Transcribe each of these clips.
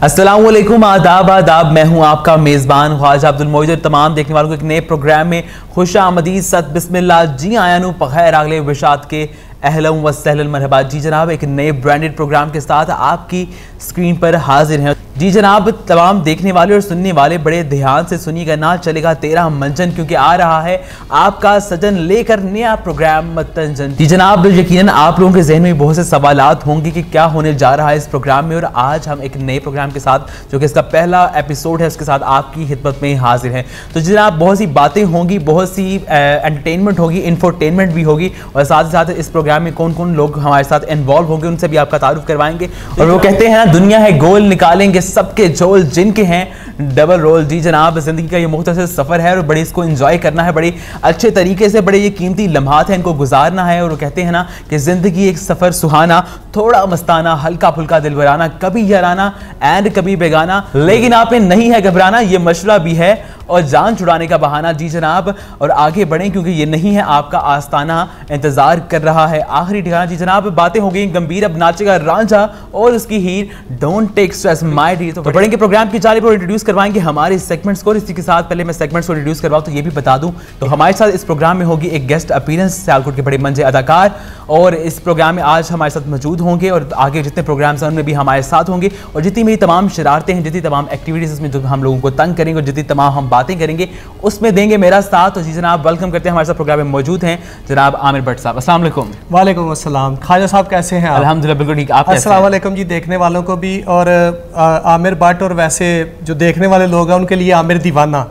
अस्सलामुअलैकुम, आदाब आदाब। मैं हूं आपका मेज़बान ख्वाजा अब्दुल मोइद और तमाम देखने वालों को एक नए प्रोग्राम में खुश आमदीद, सत बिस्मिल्लाह। जी आया नू बखैर अगले विशात के अहलन व सहलन मरहबा। जी जनाब, एक नए ब्रांडेड प्रोग्राम के साथ आपकी स्क्रीन पर हाजिर हैं। जी जनाब, तमाम देखने वाले और सुनने वाले बड़े ध्यान से सुनिएगा, ना चलेगा तेरा मंजन, क्योंकि आ रहा है आपका सजन लेकर नया प्रोग्राम मतंजन। जी जनाब, यकीनन आप लोगों के जहन में बहुत से सवालात होंगे कि क्या होने जा रहा है इस प्रोग्राम में, और आज हम एक नए प्रोग्राम के साथ, जो कि इसका पहला एपिसोड है, उसके साथ आपकी खिदमत में हाजिर हैं। तो जी जनाब, बहुत सी बातें होंगी, बहुत सी एंटरटेनमेंट होगी, इंफोटेनमेंट भी होगी, और साथ ही साथ इस प्रोग्राम में कौन कौन लोग हमारे साथ इन्वॉल्व होंगे उनसे भी आपका तारुफ करवाएंगे। और वो कहते हैं ना, दुनिया है गोल, निकालेंगे सबके झोल, जिनके हैं डबल रोल। जी जनाब, जिंदगी का ये मुख्तसर सफर है और बड़ी इसको एंजॉय करना है, बड़ी अच्छे तरीके से, बड़े ये कीमती लम्हात हैं, इनको गुजारना है। और वो कहते हैं ना कि जिंदगी एक सफर सुहाना, थोड़ा मस्ताना, हल्का फुल्का दिल भराना, कभी याराना एंड कभी बेगाना, लेकिन आप में नहीं है घबराना, ये मशवरा भी है और जान छुड़ाने का बहाना। जी जनाब, और आगे बढ़ें क्योंकि ये नहीं है आपका आस्ताना, इंतजार कर रहा है आखिरी ठिकाना। जी जनाब, बातें हो गई गंभीर, अब नाचेगा रांझा और उसकी Heer, don't take stress my dear. तो बढ़ेंगे प्रोग्राम की जानिब और इंट्रोड्यूस करवाएंगे हमारे सेगमेंट्स को। इसी के साथ पहले मैं सेगमेंट्स को इंट्रोड्यूस करवाऊं तो ये भी बता दूं, तो हमारे साथ इस प्रोग्राम में होगी एक गेस्ट अपीयरेंस, सियालकोट के बड़े मंजे अदाकार, और इस प्रोग्राम में आज हमारे साथ मौजूद होंगे, और आगे जितने प्रोग्राम्स हैं उनमें भी हमारे साथ होंगे। और जितनी मेरी तमाम शरारतें हैं, जितनी तमाम एक्टिविटीज इसमें जो हम लोगों को तंग करेंगे, और जितनी तमाम हम बातें करेंगे, उसमें देंगे मेरा साथ। तो जी जनाब, वेलकम करते हैं, हमारे साथ प्रोग्राम में मौजूद हैं जनाब आमिर भट्ट साहब। अस्सलाम वालेकुम। वालेकुम अस्सलाम। ख्वाजा साहब कैसे हैं आप? अल्हम्दुलिल्लाह बिल्कुल ठीक। आप? अस्सलाम वालेकुम जी, देखने वालों को भी, और आमिर भट्ट, और वैसे जो देखने वाले लोग हैं उनके लिए आमिर दीवाना।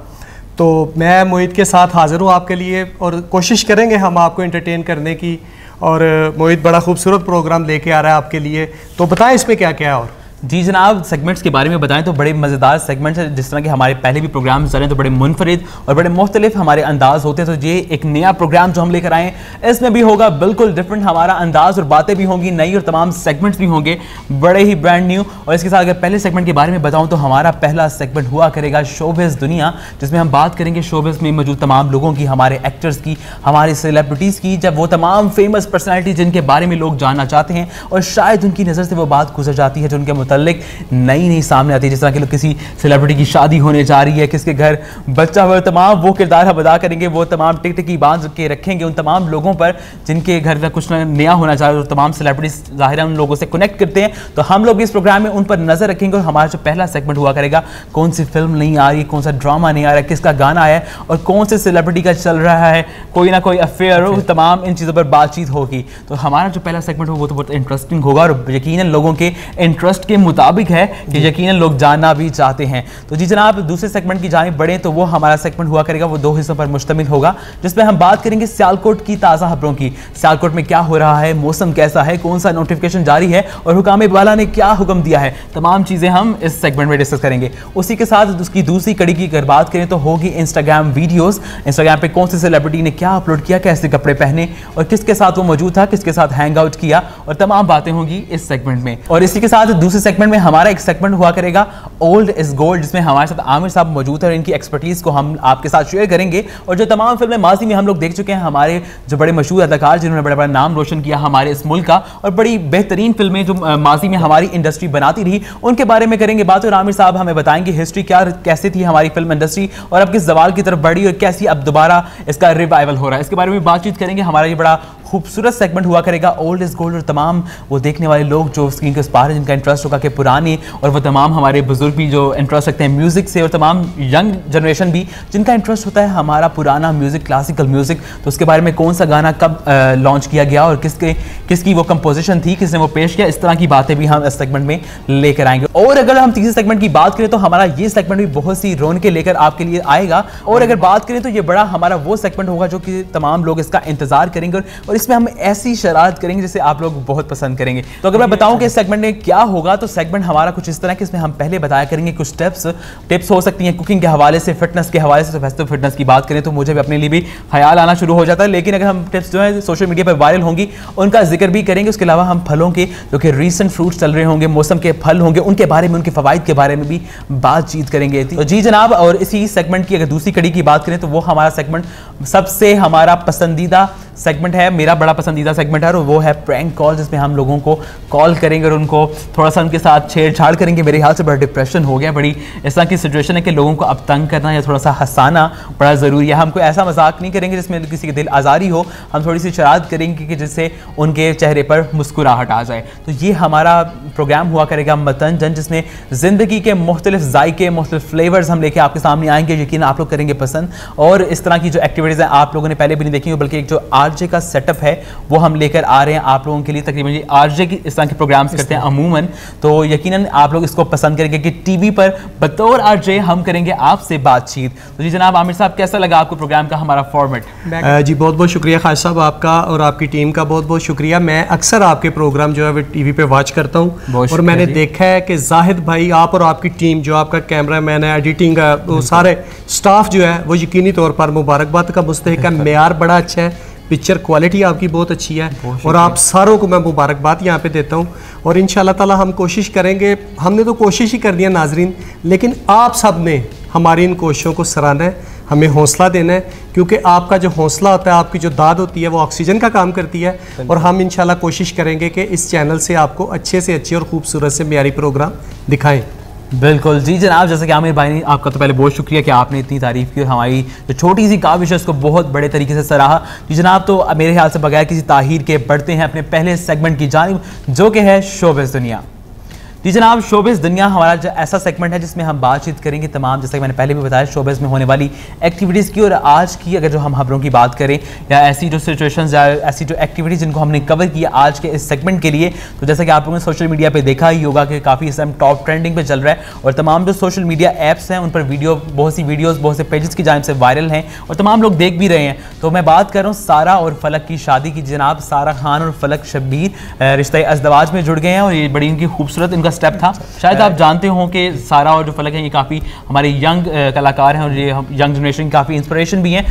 तो मैं मोहित के साथ हाजिर हूँ आपके लिए, और कोशिश करेंगे हम आपको एंटरटेन करने की। और मोहित बड़ा खूबसूरत प्रोग्राम लेके आ रहा है आपके लिए, तो बताएं इसमें क्या क्या है। और जी जनाब, सेगमेंट्स के बारे में बताएं तो बड़े मज़ेदार सेगमेंट्स हैं, जिस तरह के हमारे पहले भी प्रोग्राम चले तो बड़े मुनफरिद और बड़े मुख्तलिफ हमारे अंदाज होते हैं। तो ये एक नया प्रोग्राम जो हम लेकर आए हैं, इसमें भी होगा बिल्कुल डिफरेंट हमारा अंदाज, और बातें भी होंगी नई, और तमाम सेगमेंट्स भी होंगे बड़े ही ब्रांड न्यू। और इसके साथ अगर पहले सेगमेंट के बारे में बताऊं तो हमारा पहला सेगमेंट हुआ करेगा शोबिज़ दुनिया, जिसमें हम बात करेंगे शोबिज़ में मौजूद तमाम लोगों की, हमारे एक्टर्स की, हमारे सेलिब्रिटीज़ की, जब वो तमाम फेमस पर्सनैलिटी जिनके बारे में लोग जानना चाहते हैं और शायद उनकी नज़र से वो बात गुजर जाती है जो उनके मुतल्लिक नई सामने आती है। जिस तरह के लोग किसी सेलिब्रिटी की शादी होने जा रही है, किसके घर बच्चा हुआ, तमाम वो किरदार हम अदा करेंगे, वो तमाम टिकटकी बांध के रखेंगे उन तमाम लोगों पर जिनके घर का कुछ नया होना चाह रहा है, और तमाम सेलिब्रिटीज ज़ाहिर उन लोगों से कनेक्ट करते हैं। तो हम लोग इस प्रोग्राम में उन पर नजर रखेंगे। और हमारा जो पहला सेगमेंट हुआ करेगा, कौन सी फिल्म नहीं आ रही, कौन सा ड्रामा नहीं आ रहा है, किसका गाना है, और कौन से सेलिब्रिटी का चल रहा है कोई ना कोई अफेयर हो, तमाम इन चीज़ों पर बातचीत होगी। तो हमारा जो पहला सेगमेंट हो वो तो बहुत इंटरेस्टिंग होगा, और यकीनन लोगों के इंटरेस्ट के मुताबिक है कि यकीनन लोग जानना भी चाहते हैं। तो जी जनाब, दूसरे सेगमेंट की जानिब बढ़े तो वो हमारा सेगमेंट हुआ करेगा, वो 2 हिस्सों पर मुश्तमिल होगा, जिसमें हम बात करेंगे सियालकोट की ताज़ा खबरों की। सियालकोट में क्या हो रहा है, मौसम कैसा है, कौन सा नोटिफिकेशन जारी है, और हुकाम बाला ने क्या हुक्म दिया है, तमाम चीज़ें हम इस सेगमेंट में डिस्कस करेंगे। उसी के साथ उसकी दूसरी कड़ी की अगर बात करें तो होगी इंस्टाग्राम वीडियोज़। इंस्टाग्राम पर कौन से सेलिब्रिटी ने क्या अपलोड किया, कैसे कपड़े पहने, और किसके साथ वो मौजूद था, किसके साथ हैंग आउट किया, और तमाम बातें होंगी इस सेगमेंट में। और इसी के साथ दूसरे सेगमेंट में हमारा एक सेगमेंट हुआ करेगा ओल्ड इज गोल्ड, जिसमें हमारे साथ आमिर साहब मौजूद है और इनकी एक्सपर्टीज को हम आपके साथ शेयर करेंगे। और जो तमाम फिल्में माजी में हम लोग देख चुके हैं, हमारे जो बड़े मशहूर अदाकार जिन्होंने बड़ा बड़ा नाम रोशन किया हमारे इस मुल्क का, और बड़ी बेहतरीन फिल्में जो माजी में हमारी इंडस्ट्री बनाती रही, उनके बारे में करेंगे बात। और आमिर साहब हमें बताएंगे हिस्ट्री क्या कैसे थी हमारी फिल्म इंडस्ट्री, और अब किस जवाल की तरफ बढ़ी, और कैसी अब दोबारा इसका रिवाइवल हो रहा है, इसके बारे में बातचीत करेंगे। हमारा ये बड़ा खूबसूरत सेगमेंट हुआ करेगा ओल्ड इज गोल्ड, और तमाम वो देखने वाले लोग जो स्क्रीन के उस पार हैं, जिनका इंटरेस्ट होगा कि पुराने, और वो तमाम हमारे बुजुर्ग भी जो इंटरेस्ट रखते हैं म्यूजिक से, और तमाम यंग जनरेशन भी जिनका इंटरेस्ट होता है हमारा पुराना म्यूजिक, क्लासिकल म्यूजिक, तो उसके बारे में कौन सा गाना कब लॉन्च किया गया, और किसकी वो कंपोजिशन थी, किसने वो पेश किया, इस तरह की बातें भी हम इस सेगमेंट में लेकर आएंगे। और अगर हम तीसरे सेगमेंट की बात करें तो हमारा ये सेगमेंट भी बहुत सी रौनकें लेकर आपके लिए आएगा। और अगर बात करें तो ये बड़ा हमारा वो सेगमेंट होगा जो कि तमाम लोग इसका इंतजार करेंगे, और इसमें हम ऐसी शरारत करेंगे जिसे आप लोग बहुत पसंद करेंगे। तो अगर मैं बताऊं कि इस सेगमेंट में क्या होगा, तो सेगमेंट हमारा कुछ इस तरह के, इसमें हम पहले बताया करेंगे कुछ टिप्स हो सकती हैं कुकिंग के हवाले से, फिटनेस के हवाले से। तो वैसे तो फिटनेस की बात करें तो मुझे भी अपने लिए भी ख्याल आना शुरू हो जाता है, लेकिन अगर हम टिप्स जो है सोशल मीडिया पर वायरल होंगी उनका जिक्र भी करेंगे। उसके अलावा हम फलों के जो कि रीसेंट फ्रूट्स चल रहे होंगे, मौसम के फल होंगे, उनके बारे में, उनके फवाइद के बारे में भी बातचीत करेंगे। तो जी जनाब, और इसी सेगमेंट की अगर दूसरी कड़ी की बात करें तो वो हमारा सेगमेंट सबसे हमारा पसंदीदा सेगमेंट है, मेरा बड़ा पसंदीदा सेगमेंट है, और वो है प्रैंक कॉल, जिसमें हम लोगों को कॉल करेंगे और उनको थोड़ा सा उनके साथ छेड़छाड़ करेंगे। मेरे ख्याल से बड़ा डिप्रेशन हो गया, बड़ी इस तरह की सिचुएशन है कि लोगों को अब तंग करना या थोड़ा सा हंसाना बड़ा ज़रूरी है। हम कोई ऐसा मजाक नहीं करेंगे जिसमें किसी के दिल आज़ारी हो, हम थोड़ी सी शरारत करेंगे कि जिससे उनके चेहरे पर मुस्कुराहट आ जाए। तो ये हमारा प्रोग्राम हुआ करेगा मतंजन, जिसमें ज़िंदगी के मुख्तलिफ जायके, मुख्तलिफ फ्लेवर्स हम लेके आपके सामने आएंगे। यकीन आप लोग करेंगे पसंद। और इस तरह की जो एक्टिविटीज़ हैं आप लोगों ने पहले भी नहीं देखी हो, बल्कि एक जो आरजे का सेटअप है वो हम लेकर आ रहे हैं आप लोगों के लिए। तकरीबन ये आरजे की इस तरह के प्रोग्राम्स करते हैं अमूमन, तो यकीनन आप लोग इसको पसंद करेंगे कि टीवी पर बतौर आरजे हम करेंगे आपसे बातचीत। तो जी जनाब आमिर साहब, कैसा लगा आपको प्रोग्राम का हमारा फॉर्मेट? जी बहुत बहुत शुक्रिया खास साहब आपका और आपकी टीम का बहुत बहुत शुक्रिया। मैं अक्सर आपके प्रोग्राम जो है वो टीवी पे वॉच करता हूँ और मैंने देखा है कि जाहिद भाई, आप और आपकी टीम, जो आपका कैमरा मैन है, एडिटिंग है, वो सारे स्टाफ जो है वो यकीनी तौर पर मुबारकबाद का मुस्तहिक है। मेयार बड़ा अच्छा है, पिक्चर क्वालिटी आपकी बहुत अच्छी है और आप सारों को मैं मुबारकबाद यहाँ पे देता हूँ। और इंशाल्लाह ताला हम कोशिश करेंगे, हमने तो कोशिश ही कर दी है नाजरीन, लेकिन आप सब ने हमारी इन कोशिशों को सराहना है, हमें हौसला देना है, क्योंकि आपका जो हौसला होता है, आपकी जो दाद होती है, वो ऑक्सीजन का काम करती है। और हम इंशाल्लाह कोशिश करेंगे कि इस चैनल से आपको अच्छे से अच्छे और खूबसूरत से म्यारी प्रोग्राम दिखाएं। बिल्कुल जी जनाब, जैसे कि आमिर भाई ने, आपका तो पहले बहुत शुक्रिया कि आपने इतनी तारीफ़ की और हमारी जो छोटी सी काविश है उसको बहुत बड़े तरीके से सराहा। जी जनाब, तो मेरे ख्याल से बगैर किसी ताहीर के बढ़ते हैं अपने पहले सेगमेंट की जानिब, जो कि है शोबिज़ दुनिया। जी जनाब, शोबिज़ दुनिया हमारा जो ऐसा सेगमेंट है जिसमें हम बातचीत करेंगे तमाम, जैसे कि मैंने पहले भी बताया, शोबिज़ में होने वाली एक्टिविटीज़ की। और आज की अगर जो हम खबरों की बात करें या ऐसी जो सिचुएशंस या ऐसी जो एक्टिविटीज़ जिनको हमने कवर किया आज के इस सेगमेंट के लिए, तो जैसा कि आप लोगों ने सोशल मीडिया पे देखा ही होगा कि काफ़ी इस टाइम टॉप ट्रेंडिंग पे चल रहा है और तमाम जो सोशल मीडिया ऐप्स हैं उन पर बहुत सी वीडियोज़ बहुत से पेजेस की जानिब से वायरल हैं और तमाम लोग देख भी रहे हैं। तो मैं बात कर रहा हूँ सारा और फलक की शादी की। जनाब सारा खान और फलक शब्बीर रिश्ते अज़दवाज में जुड़ गए हैं और ये बड़ी इनकी खूबसूरत इनका स्टेप था। शायद आप जानते हो कि सारा और जो फलक हैं ये काफ़ी हमारे यंग कलाकार हैं और ये यंग जनरेशन की काफ़ी इंस्पिरेशन भी हैं।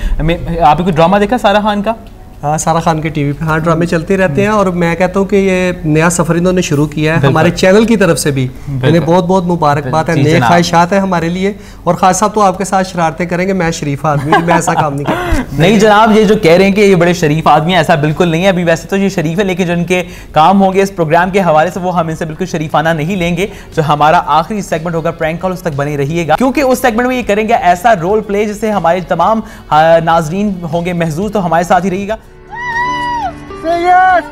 आपने कोई ड्रामा देखा सारा खान का? हाँ, सारा खान के टीवी पे ड्रामे चलते रहते हैं और मैं कहता हूँ कि ये नया सफ़र इन्होंने शुरू किया है हमारे चैनल की तरफ से भी, इन्हें बहुत बहुत मुबारकबाद है, नए ख्वाहिशात है हमारे लिए। और खास साहब तो आपके साथ शरारतें करेंगे, मैं शरीफ आदमी, मैं ऐसा काम नहीं करता। नहीं जनाब, ये जो कह रहे हैं कि ये बड़े शरीफ आदमी है, ऐसा बिल्कुल नहीं है। अभी वैसे तो ये शरीफ है, लेकिन जो इनके काम होंगे इस प्रोग्राम के हवाले से वो हम इनसे बिल्कुल शरीफाना नहीं लेंगे। जो हमारा आखिरी सेगमेंट होगा प्रैंक कॉल, उस तक बने रहिएगा, क्योंकि उस सेगमेंट में ये करेंगे ऐसा रोल प्ले जिससे हमारे तमाम नाजरीन होंगे महजूज। तो हमारे साथ ही रहिएगा। Say yes!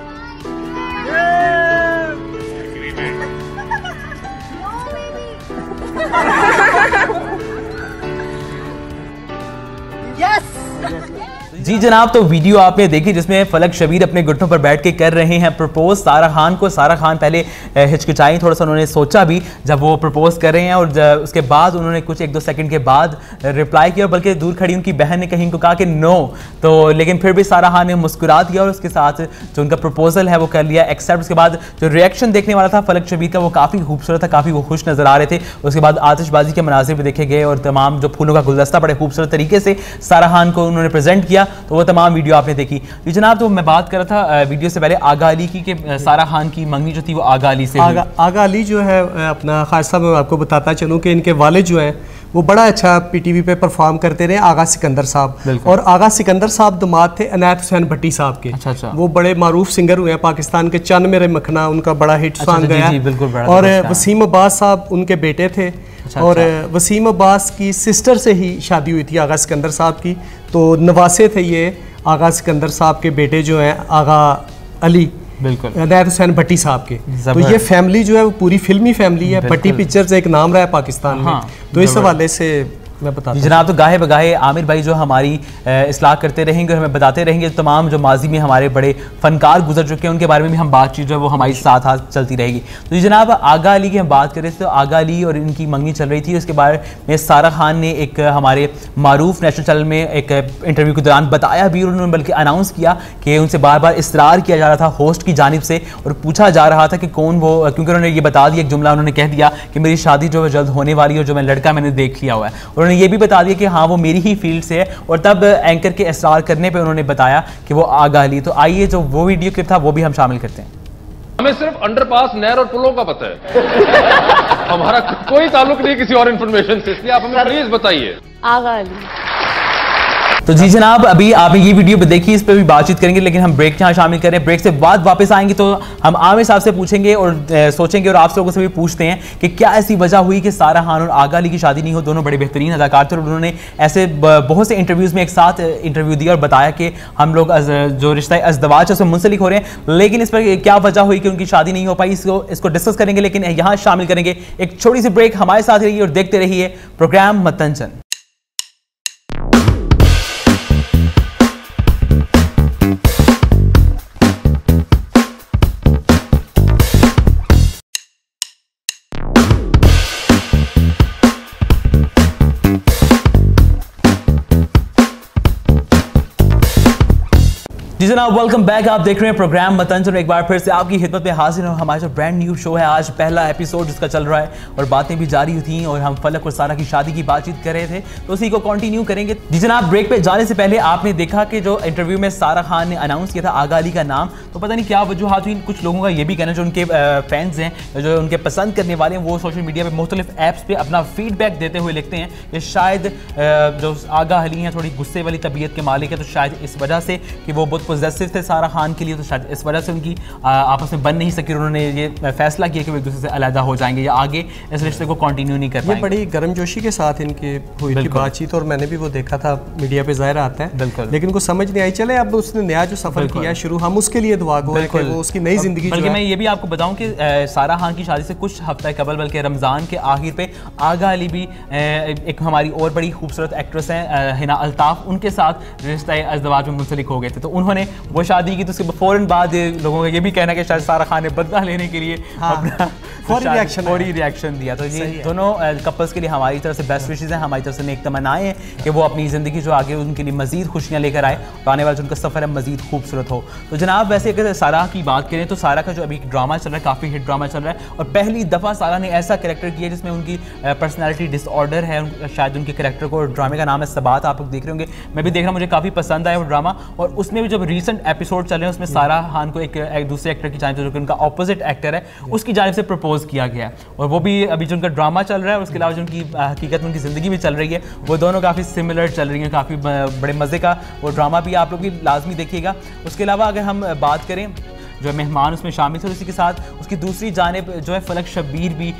Yes! जी जनाब, तो वीडियो आपने देखी जिसमें फलक शबीर अपने घुटनों पर बैठ के कर रहे हैं प्रपोज सारा खान को। सारा खान पहले हिचकिचाई, थोड़ा सा उन्होंने सोचा भी जब वो प्रपोज कर रहे हैं और उसके बाद उन्होंने कुछ 1-2 सेकंड के बाद रिप्लाई किया, बल्कि दूर खड़ी उनकी बहन ने कहीं को कहा कि नो, तो लेकिन फिर भी सारा खान ने मुस्कुरा दिया और उसके साथ जो उनका प्रपोजल है वो कर लिया एक्सेप्ट। उसके बाद जो रिएक्शन देखने वाला था फलक शबीर का वो काफ़ी खूबसूरत था, काफ़ी वो खुश नजर आ रहे थे। उसके बाद आतिशबाजी के मनाजिर भी देखे गए और तमाम जो फूलों का गुलदस्ता बड़े खूबसूरत तरीके से सारा खान को उन्होंने प्रेजेंट किया, तो वो तमाम वीडियो आपने देखी। जी जनाब, तो मैं बात कर रहा था वीडियो से पहले आगा अली की कि सारा खान की मंगनी जो थी वो आगा अली से आगा अली जो है अपना खास साहब, मैं आपको बताता चलूँ कि इनके वालिद जो हैं वो बड़ा अच्छा पीटीवी पे परफॉर्म करते रहे, आगा सिकंदर साहब। और आगा सिकंदर साहब दामाद थे इनायत हुसैन भट्टी साहब के। अच्छा। वो बड़े मारूफ सिंगर हुए हैं पाकिस्तान के। चंद मेरे मखना उनका बड़ा हिट सॉन्ग गया। और वसीम अब्बास साहब उनके बेटे थे। और वसीम अब्बास की सिस्टर से ही शादी हुई थी आगा सिकंदर साहब की, तो नवासे थे ये आगा सिकंदर साहब के बेटे जो हैं आगा अली, बिल्कुल इनायत हुसैन भट्टी साहब के। तो ये फैमिली जो है वो पूरी फिल्मी फैमिली है। भट्टी पिक्चर्स एक नाम रहा है पाकिस्तान में, तो इस हवाले से मैं बताता हूं जनाब। तो गाहे बगाहे आमिर भाई जो हमारी इस्लाह करते रहेंगे और हमें बताते रहेंगे तमाम जो माजी में हमारे बड़े फनकार गुजर चुके हैं उनके बारे में भी हम बातचीत जो है वो हमारी साथ हाथ चलती रहेगी। तो जनाब आगा अली की हम बात करें तो आगा अली और इनकी मंगनी चल रही थी। उसके बारे में सारा खान ने एक हमारे मारूफ नेशनल चैनल में एक इंटरव्यू के दौरान बताया भी, और उन्होंने बल्कि अनाउंस किया कि उनसे बार बार इसरार किया जा रहा था होस्ट की जानिब से और पूछा जा रहा था कि कौन वो, क्योंकि उन्होंने ये बता दिया, एक जुमला उन्होंने कह दिया कि मेरी शादी जो है जल्द होने वाली है और जो मैं लड़का मैंने देख लिया हुआ है। उन्होंने ये भी बता दिया कि हाँ वो मेरी ही फील्ड से है, और तब एंकर के इसरार करने पे उन्होंने बताया कि वो आगा अली। तो आइए जो वो वीडियो क्लिप था वो भी हम शामिल करते हैं। हमें सिर्फ अंडरपास, नहर और पुलों का पता है। हमारा कोई ताल्लुक नहीं किसी और इंफॉर्मेशन से, इसलिए आप हमें प्लीज बताइए। आगा अली तो जी जनाब, अभी आपने ये वीडियो पे देखी, इस पे भी बातचीत करेंगे, लेकिन हम ब्रेक यहाँ शामिल करें। ब्रेक से बाद वापस आएंगे तो हम आमिर साहब से पूछेंगे और सोचेंगे और आप लोगों से भी पूछते हैं कि क्या ऐसी वजह हुई कि सारा खान और आगा अली की शादी नहीं हो। दोनों बड़े बेहतरीन अदाकार थे और उन्होंने ऐसे बहुत से इंटरव्यूज़ में एक साथ इंटरव्यू दिया और बताया कि हम लोग जो रिश्ता अज़दवाज है उसमें मुंसलिक हो रहे हैं, लेकिन इस पर क्या वजह हुई कि उनकी शादी नहीं हो पाई, इसको डिस्कस करेंगे। लेकिन यहाँ शामिल करेंगे एक छोटी सी ब्रेक। हमारे साथ रहिए और देखते रहिए प्रोग्राम मतंजन। जी जनाब, वेलकम बैक। आप देख रहे हैं प्रोग्राम मतंजन। एक बार फिर से आपकी खिदमत में हाजिर हूं। हमारा जो ब्रांड न्यू शो है, आज पहला एपिसोड जिसका चल रहा है और बातें भी जारी थी और हम फलक और सारा की शादी की बातचीत कर रहे थे, तो उसी को कंटिन्यू करेंगे। जी जनाब, ब्रेक पे जाने से पहले आपने देखा कि जो इंटरव्यू में सारा खान ने अनाउंस किया था आगा अली का नाम, तो पता नहीं क्या वजूहात हुई। कुछ लोगों का ये भी कहना, जो उनके फैंस हैं, जो उनके पसंद करने वाले हैं, वो सोशल मीडिया पर मुख्तलिफ ऐप्स पर अपना फीडबैक देते हुए लिखते हैं कि शायद जो आगा अली हैं थोड़ी गुस्से वाली तबीयत के मालिक है, तो शायद इस वजह से कि वो बहुत पॉजिटिव थे सारा खान के लिए, तो शायद इस वजह से उनकी आपस में बन नहीं सकी। उन्होंने ये फैसला किया कि वो एक दूसरे से अलग हो जाएंगे या आगे इस रिश्ते को कंटिन्यू नहीं कर पाएंगे। ये बड़ी गर्मजोशी के साथ इनके हुई थी बातचीत और मैंने भी वो देखा था, मीडिया पे ज़ाहिर आता है, बिल्कुल, लेकिन को समझ नहीं आई। चले अब उसने नया जो सफर किया शुरू, हम उसके लिए दुआ गो है कि वो उसकी नई जिंदगी। बल्कि मैं ये भी आपको बताऊं कि सारा खान की शादी से कुछ हफ्ता कबल, बल्कि रमज़ान के आखिर पे आगा अली भी एक हमारी और बड़ी खूबसूरत एक्ट्रेस हैं हिना अल्ताफ, उनके साथ रिश्ता अज़दवाज में मुंसलिक हो गए थे। तो उन्होंने वो शादी की, तो उसके फौरन बाद लोगों का ये भी कहना कि शायद सारा खान ने बदला लेने के लिए अपना फौरी रिएक्शन दिया। तो ये दोनों कपल्स के लिए हमारी तरफ से बेस्ट विशेज़ हैं, हमारी तरफ से नेक तमन्नाएं हैं कि वो अपनी ज़िंदगी जो आगे उनके लिए मज़ीद खुशियाँ लेकर आए और आने वाला जो उनका सफ़र है मज़ीद खूबसूरत हो। तो जनाब, वैसे अगर सारा की बात करें तो सारा का जो अभी ड्रामा चल रहा है, काफ़ी हिट ड्रामा चल रहा है और पहली दफ़ा सारा ने ऐसा कैरेक्टर किया जिसमें उनकी पर्सनैलिटी डिसऑर्डर है। शायद उनके कैरेक्टर को, ड्रामे का नाम है सबात, आप लोग देख रहे होंगे, मैं भी देख रहा हूँ, मुझे काफ़ी पसंद आया वो ड्रामा। और उसमें भी जब रिसेंट एपिसोड चल रहे हैं उसमें सारा खान को एक दूसरे एक्टर की जानिब से, जो कि उनका ऑपोजिट एक्टर है, उसकी जानिब से प्रपोज किया गया है। और वो भी अभी जो उनका ड्रामा चल रहा है, उसके अलावा जो उनकी हकीकत में उनकी ज़िंदगी भी चल रही है, वो दोनों काफ़ी सिमिलर चल रही हैं, काफ़ी बड़े मज़े का वो ड्रामा भी आप लोग भी लाजमी देखिएगा। उसके अलावा अगर हम बात करें जो मेहमान उसमें शामिल थे, उसी के साथ उसकी दूसरी जानिब जो है फलक शब्बीर भी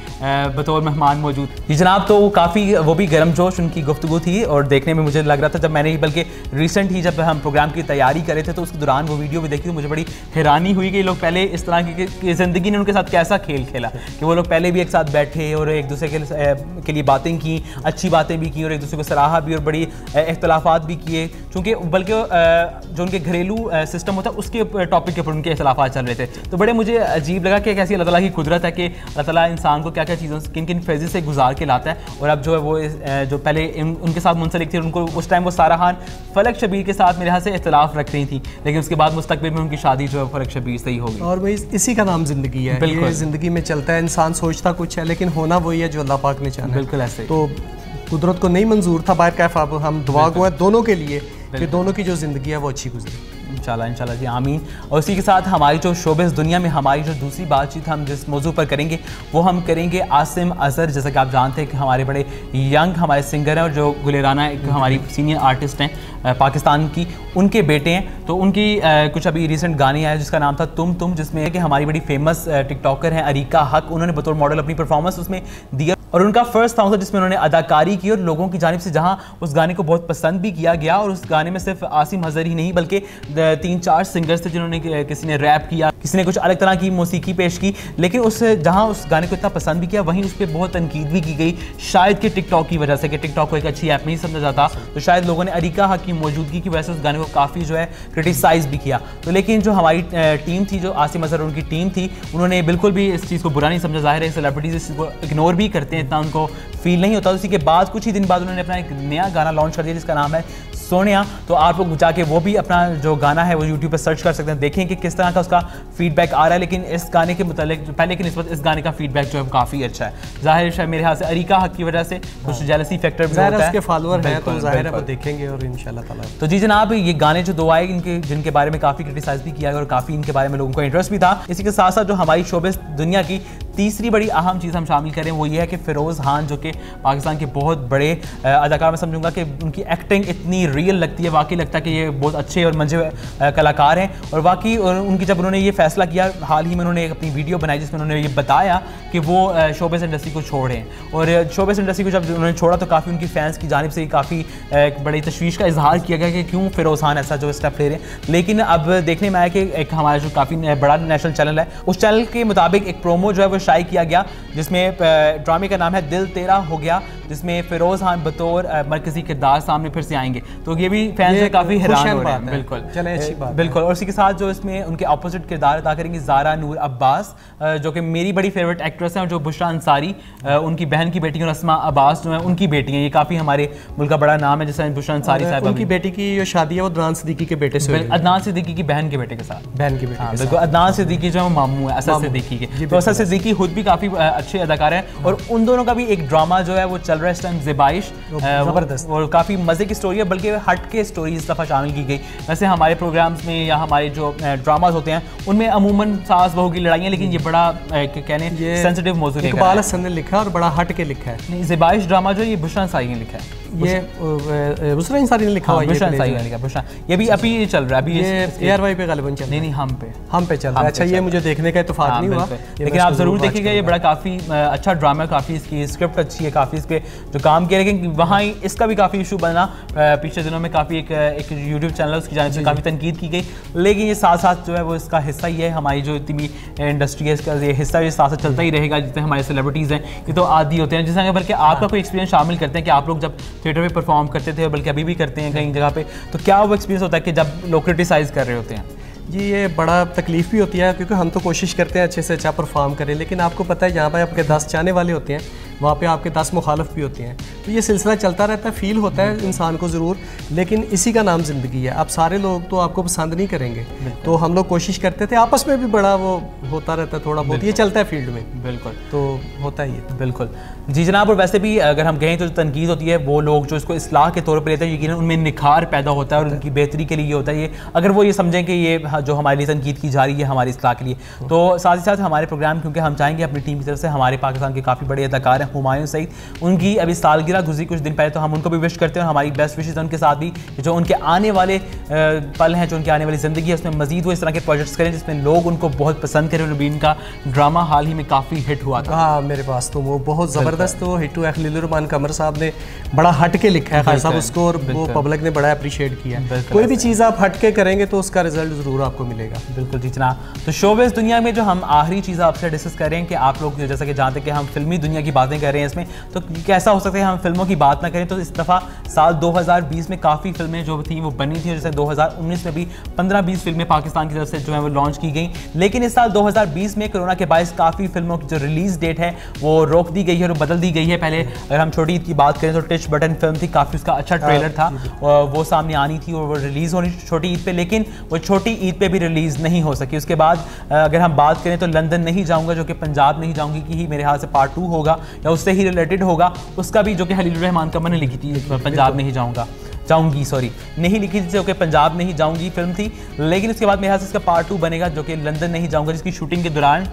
बतौर मेहमान मौजूद जी जनाब। तो काफ़ी वो भी गर्मजोश उनकी गुफ्तगू थी और देखने में मुझे लग रहा था, जब मैंने बल्कि रिसेंट ही जब हम प्रोग्राम की तैयारी करे थे तो उसके दौरान वो वीडियो भी देखी तो मुझे बड़ी हैरानी हुई कि लोग पहले इस तरह की ज़िंदगी ने उनके साथ कैसा खेल खेला कि वो लोग पहले भी एक साथ बैठे और एक दूसरे के लिए बातें की, अच्छी बातें भी की और एक दूसरे को सराहा भी और बड़ी इख्तलाफात भी किए, चूँकि बल्कि जो उनके घरेलू सिस्टम होता है उसके टॉपिक के ऊपर उनके इख्तलाफात चल रहे थे। तो बड़े मुझे अजीब लगा कि कैसी अल्लाह ताला की कुदरत है कि अल्लाह ताला इंसान को क्या क्या चीज़ों किन किन फेजेस से गुजार के लाता है। और अब जो है वो जो पहले उनके साथ मुंसलिक थी, उनको उस टाइम वो सारा खान फलक शबीर के साथ मेरे हाथ से इख्तलाफ रख रही थी, लेकिन उसके बाद मुस्तकबिल में उनकी शादी जो है फलक शबीर से ही होगी। और वही इसी का नाम ज़िंदगी है, बिल्कुल ज़िंदगी में चलता है, इंसान सोचता कुछ है लेकिन होना वही है जो अल्लाह पाक ने चाहा। बिल्कुल ऐसे तो कुदरत को नहीं मंजूर था, बाहर कैफ हम दुआ गो है दोनों के लिए कि दोनों की जो ज़िंदगी है वो अच्छी गुजरे। इंशाल्लाह जी, आमीन। और इसी के साथ हमारी जो शोबिज़ दुनिया में हमारी जो दूसरी बातचीत हम जिस मौजू पर करेंगे वो हम करेंगे आसिम अज़हर। जैसा कि आप जानते हैं कि हमारे बड़े यंग हमारे सिंगर हैं और जो गुलेराना एक हमारी सीनियर आर्टिस्ट हैं पाकिस्तान की, उनके बेटे हैं। तो उनकी कुछ अभी रिसेंट गाने आए जिसका नाम था तुम, जिसमें कि हमारी बड़ी फेमस टिकटॉकर हैं अरीका हक, उन्होंने बतौर मॉडल अपनी परफॉर्मेंस उसमें दिया और उनका फर्स्ट सॉन्ग था जिसमें उन्होंने अदाकारी की और लोगों की जानिब से जहां उस गाने को बहुत पसंद भी किया गया। और उस गाने में सिर्फ आसिम अज़हर ही नहीं बल्कि 3-4 सिंगर्स थे जिन्होंने, किसी ने रैप किया, किसी ने कुछ अलग तरह की मौसीकी पेश की, लेकिन जहां उस गाने को इतना पसंद भी किया वहीं उस पर बहुत तनकीद भी की गई, शायद कि टिकटॉक की वजह से, कि टिकटॉक को एक अच्छी ऐप नहीं समझा जाता। तो शायद लोगों ने अरीका हक की मौजूदगी की वजह से उस गाने को काफ़ी जो है क्रिटिसाइज़ भी किया। तो लेकिन जो हमारी टीम थी, जो आसिम अज़हर उनकी टीम थी, उन्होंने बिल्कुल भी इस चीज़ को बुरा नहीं समझा। ज़ाहिर है सेलिब्रिटीज़ इस चीज़ को इग्नोर भी करते हैं, इतना उनको फील नहीं होता। उसी के बाद कुछ ही दिन बाद उन्होंने अपना एक नया गाना लॉन्च कर दिया जिसका नाम है सोनिया। तो आप लोग जाके वो भी अपना जो गाना है वो यूट्यूब पर सर्च कर सकते हैं, देखें कि किस तरह का उसका फीडबैक आ रहा है। लेकिन इस गाने के मुतालिक पहले की निस्बत इस गाने का फीडबैक जो है काफ़ी अच्छा है। ज़ाहिर है मेरे हाथ से अरीका हक की वजह से कुछ जेलसी फैक्टर भी होता है, उसके फॉलोअर हैं तो ज़ाहिर है वो देखेंगे और इंशाल्लाह ताला। तो जी जनाब, ये गाने जो 2 आए इनके जिनके बारे में काफ़ी क्रिटिसाइज भी किया गया और काफ़ी इनके बारे में लोगों को इंटरेस्ट भी था। इसी के साथ साथ जो हमारी शोबिज़ दुनिया की तीसरी बड़ी अहम चीज़ हम शामिल करें वो ये है कि फ़िरोज़ खान जो कि पाकिस्तान के बहुत बड़े अदाकार, मैं समझूंगा कि उनकी एक्टिंग इतनी रियल लगती है, वाकई लगता है कि ये बहुत अच्छे और मंजे कलाकार हैं। और वाकई उनकी जब उन्होंने ये फैसला किया, हाल ही में उन्होंने एक अपनी वीडियो बनाई जिसमें उन्होंने ये बताया कि वो शोबिज़ इंडस्ट्री को छोड़ें, और शोबिज़ इंडस्ट्री को जब उन्होंने छोड़ा तो काफ़ी उनकी फैंस की जानिब से काफ़ी बड़ी तशवीश का इजहार किया गया कि क्यों फ़िरोज़ खान ऐसा जो स्टेप ले रहे हैं। लेकिन अब देखने में आया कि एक हमारा जो काफ़ी बड़ा नेशनल चैनल है, उस चैनल के मुताबिक एक प्रोमो जो है वो शाये किया गया जिसमें ड्रामे का नाम है दिल तेरा हो गया, जिसमें फ़िरोज़ खान बतौर मरकजी किरदार सामने फिर से आएंगे। तो ये भी फैंस से काफ़ी हैरान हो रहे हैं। बिल्कुल, चले अच्छी बात, बिल्कुल। और इसी के साथ जो इसमें उनके अपोजिट किरदार अदा करेंगी ज़ारा नूर अब्बास, जो कि मेरी बड़ी फेवरेट एक्ट्रेस हैं, और जो बुशरा अंसारी उनकी बहन की बेटी, और रस्मा अब्बास जो है उनकी बेटी हैं। ये काफ़ी हमारे मुल्क का बड़ा नाम है, जैसे बुशरा अंसारी साहब, उनकी बेटी की जो शादी है वो अदनान सिद्दीकी के बेटे से, अदनान सिद्दीकी की बहन के बेटे के साथ, बहन की बेटी। बिल्कुल, अदनान सिद्दीकी जो है मामू है असद सिद्दीकी के। तो असद सिद्दीकी खुद भी काफ़ी अच्छे अदाकार हैं, और उन दोनों का भी एक ड्रामा जो है वो चल रहा है इस टाइम, ज़िबाइश, ज़बरदस्त और काफ़ी मज़े की स्टोरी है, बल्कि हट के स्टोरी इस दफ़ा शामिल की गई। वैसे हमारे प्रोग्राम्स में या हमारे जो ड्रामाज होते हैं उनमें अमूमन सास बहू की लड़ाइयाँ, लेकिन ये बड़ा कहने सेंसिटिव मौजूद है। इकबाल हसन ने लिखा और बड़ा हट के लिखा है। नहीं, ज़िबाइश ड्रामा जो ये बुशरा अंसारी ने लिखा है, ये बुशरा अंसारी ने लिखा हुआ है, बुशरा अंसारी ने लिखा, बुशरा ये भी अभी चल रहा है, अभी ये ARY पे गालिबन चल रहा है। नहीं, हम पे चल रहा है। अच्छा, ये मुझे देखने का इत्तेफाक नहीं हुआ, लेकिन आप जरूर देखिएगा, ये बड़ा काफ़ी अच्छा ड्रामा है, काफ़ी इसकी स्क्रिप्ट अच्छी है, काफ़ी इस पर जो काम किया, लेकिन वहाँ इसका भी काफ़ी इशू बना पिछले दिनों में, काफ़ी एक यूट्यूब चैनल उसकी जानिब से काफ़ी तनकीद की गई, लेकिन ये साथ साथ जो है वो इसका हिस्सा ही है, हमारी जो इतनी इंडस्ट्री है इसका ये हिस्सा, ये साथ साथ चलता ही रहेगा। जितने हमारे सेलिब्रिटीज़ हैं ये तो आदि होते हैं, जिसमें बल्कि आपका कोई एक्सपीरियंस शामिल करते हैं कि आप लोग जब थिएटर में परफॉर्म करते थे, और बल्कि अभी भी करते हैं कई जगह पे, तो क्या वो एक्सपीरियंस होता है कि जब लोग क्रिटिसाइज़ कर रहे होते हैं? जी, ये बड़ा तकलीफ भी होती है, क्योंकि हम तो कोशिश करते हैं अच्छे से अच्छा परफॉर्म करें, लेकिन आपको पता है यहाँ पर आपके 10 चाहने वाले होते हैं, वहाँ पे आपके 10 मुखालफ भी होते हैं, तो ये सिलसिला चलता रहता है, फील होता है इंसान को ज़रूर, लेकिन इसी का नाम ज़िंदगी है। अब सारे लोग तो आपको पसंद नहीं करेंगे, तो हम लोग कोशिश करते थे, आपस में भी बड़ा वो होता रहता है, थोड़ा बहुत ये चलता है फील्ड में। बिल्कुल, तो होता ही है। बिल्कुल जी जनाब। और वैसे भी अगर हम कहें तो जो तनकीद होती है, वो लोग जो इसको इस्लाह के तौर पर लेते हैं, यकीनन उनमें निखार पैदा होता है, और उनकी बेहतरी के लिए ये होता है, ये अगर वो ये समझें कि ये जो हमारे लिए तनकीद की जा रही है हमारी इस्लाह के लिए, तो साथ ही साथ हमारे प्रोग्राम, क्योंकि हम चाहेंगे अपनी टीम की तरफ से, हमारे पाकिस्तान के काफ़ी बड़े अदाकार हैं हुमायूं सईद, उनकी अभी सालगिरह गुजरी कुछ दिन पहले, तो हम उनको भी विश करते हैं, हमारी बेस्ट विशेज़ उनके साथ भी, जो उनके आने वाले पल हैं, जो उनकी आने वाली ज़िंदगी है, उसमें मजीद वो इस तरह के प्रोजेक्ट्स करें जिसमें लोग उनको बहुत पसंद करें। नबीन का ड्रामा हाल ही में काफ़ी हिट हुआ था। हाँ, मेरे पास तो वो बहुत ज़बरदस्त वो हिट हुआ है। खलीलुर रहमान कमर साहब ने बड़ा हट के लिखा है, खान साहब उसको, और वो पब्लिक ने बड़ा अप्रिशिएट किया है। कोई भी चीज़ आप हट के करेंगे तो उसका रिजल्ट ज़रूर आपको मिलेगा। बिल्कुल जी जनाब। तो शोबिज़ दुनिया में जो हम आखिरी चीज़ आपसे डिस्कस कर रहे हैं कि आप लोग जैसा कि जानते हैं कि हम फिल्मी दुनिया की बातें कर रहे हैं इसमें, तो कैसा हो सकता है हम फिल्मों की बात ना करें। तो इस दफ़ा साल 2020 में काफ़ी फिल्में जो थी वो बनी थी, जैसे 2019 में भी 15-20 फिल्में पाकिस्तान की तरफ से जो है वो लॉन्च की गई, लेकिन इस साल 2020 में कोरोना के बायस काफ़ी फिल्मों की जो रिलीज़ डेट है वो रोक दी गई है और बदल दी गई है। पहले अगर हम छोटी ईद की बात करें तो टिच बटन फिल्म थी, काफ़ी उसका अच्छा ट्रेलर था, वो सामने आनी थी और वो रिलीज़ होनी छोटी ईद पे, लेकिन वो छोटी ईद पे भी रिलीज़ नहीं हो सकी। उसके बाद अगर हम बात करें तो लंदन नहीं जाऊँगा, जो कि पंजाब नहीं जाऊँगी की ही मेरे हाथ से पार्ट 2 होगा या उससे ही रिलेटेड होगा, उसका भी जो कि खलीलुर रहमान कमर ने लिखी थी, पंजाब नहीं जाऊँगी सॉरी नहीं लिखी थी, जो कि पंजाब नहीं जाऊँगी फिल्म थी, लेकिन उसके बाद मेरे हाथ से इसका पार्ट 2 बनेगा जो कि लंदन नहीं जाऊँगा, जिसकी शूटिंग के दौरान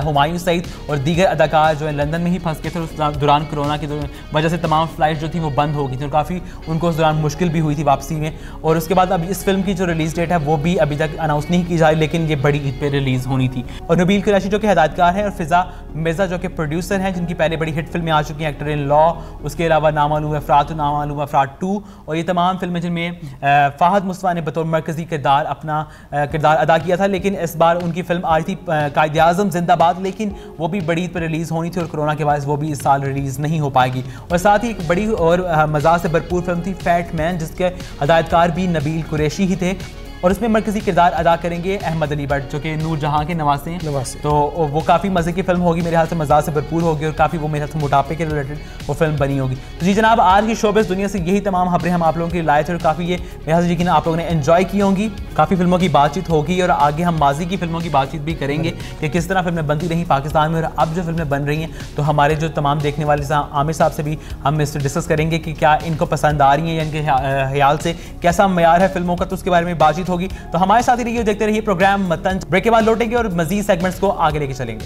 हुमायूं सईद और दीगर अदाकार जो है लंदन में ही फंस गए थे। उस दौरान कोरोना की वजह से तमाम फ्लाइट जो थी वो बंद हो गई थी और काफ़ी उनको उस दौरान मुश्किल भी हुई थी वापसी में। और उसके बाद अब इस फिल्म की जो रिलीज़ डेट है वो भी अभी तक अनाउंस नहीं की जा रही, लेकिन ये बड़ी ईद पे रिलीज़ होनी थी। और नबील कुरैशी जो कि हिदायतकार हैं और फ़िज़ा मिर्ज़ा जो कि प्रोड्यूसर हैं, जिनकी पहले बड़ी हिट फिल्में आ चुकी हैं, एक्टर इन लॉ, उसके अलावा नामालूम अफराद, नामालूम अफराद 2, और ये तमाम फिल्में जिनमें फ़ाहद मुस्तफ़ा ने बतौर मरकज़ी किरदार अपना किरदार अदा किया था। लेकिन इस बार उनकी फिल्म आ रही थी कायद-ए-आज़म जिंदाबाद, लेकिन वो भी बड़ी ईद पर रिलीज़ होनी थी और कोरोना के बाद वो भी इस साल रिलीज़ नहीं हो पाएगी। और साथ ही एक बड़ी और मज़ा से भरपूर फिल्म थी फैट मैन, जिसके हिदायतकार भी नबील कुरैशी ही थे और उसमें मरकज़ी किरदार अदा करेंगे अहमद अली भट्ट जो कि नूरजहां के नवासे हैं। तो वो काफ़ी मज़े की फिल्म होगी, मेरे हाथ से मज़ा से भरपूर होगी और काफ़ी वो मेरे हाथ से मोटापे के रिलेटेड वो फिल्म बनी होगी। तो जी जनाब, आज की शोबिज़ दुनिया से यही तमाम खबरें हम आप लोगों के लिए लाए थे और काफ़ी ये मेरे हाथ से यकीन आप लोगों ने एंजॉय की होंगी। काफ़ी फिल्मों की बातचीत होगी और आगे हम माजी की फिल्मों की बातचीत भी करेंगे कि किस तरह फिल्में बनती रहीं पाकिस्तान में और अब जो फिल्में बन रही हैं, तो हमारे जो तमाम देखने वाले आमिर साहब से भी हम इससे डिस्कस करेंगे कि क्या इनको पसंद आ रही हैं या इनके ख्याल से कैसा मयार है फिल्मों का, तो उसके बारे में बातचीत होगी। तो हमारे साथ ही रहिए, देखते रहिए प्रोग्राम मतन। ब्रेक के बाद लौटेंगे और मजीद सेगमेंट्स को आगे लेके चलेंगे।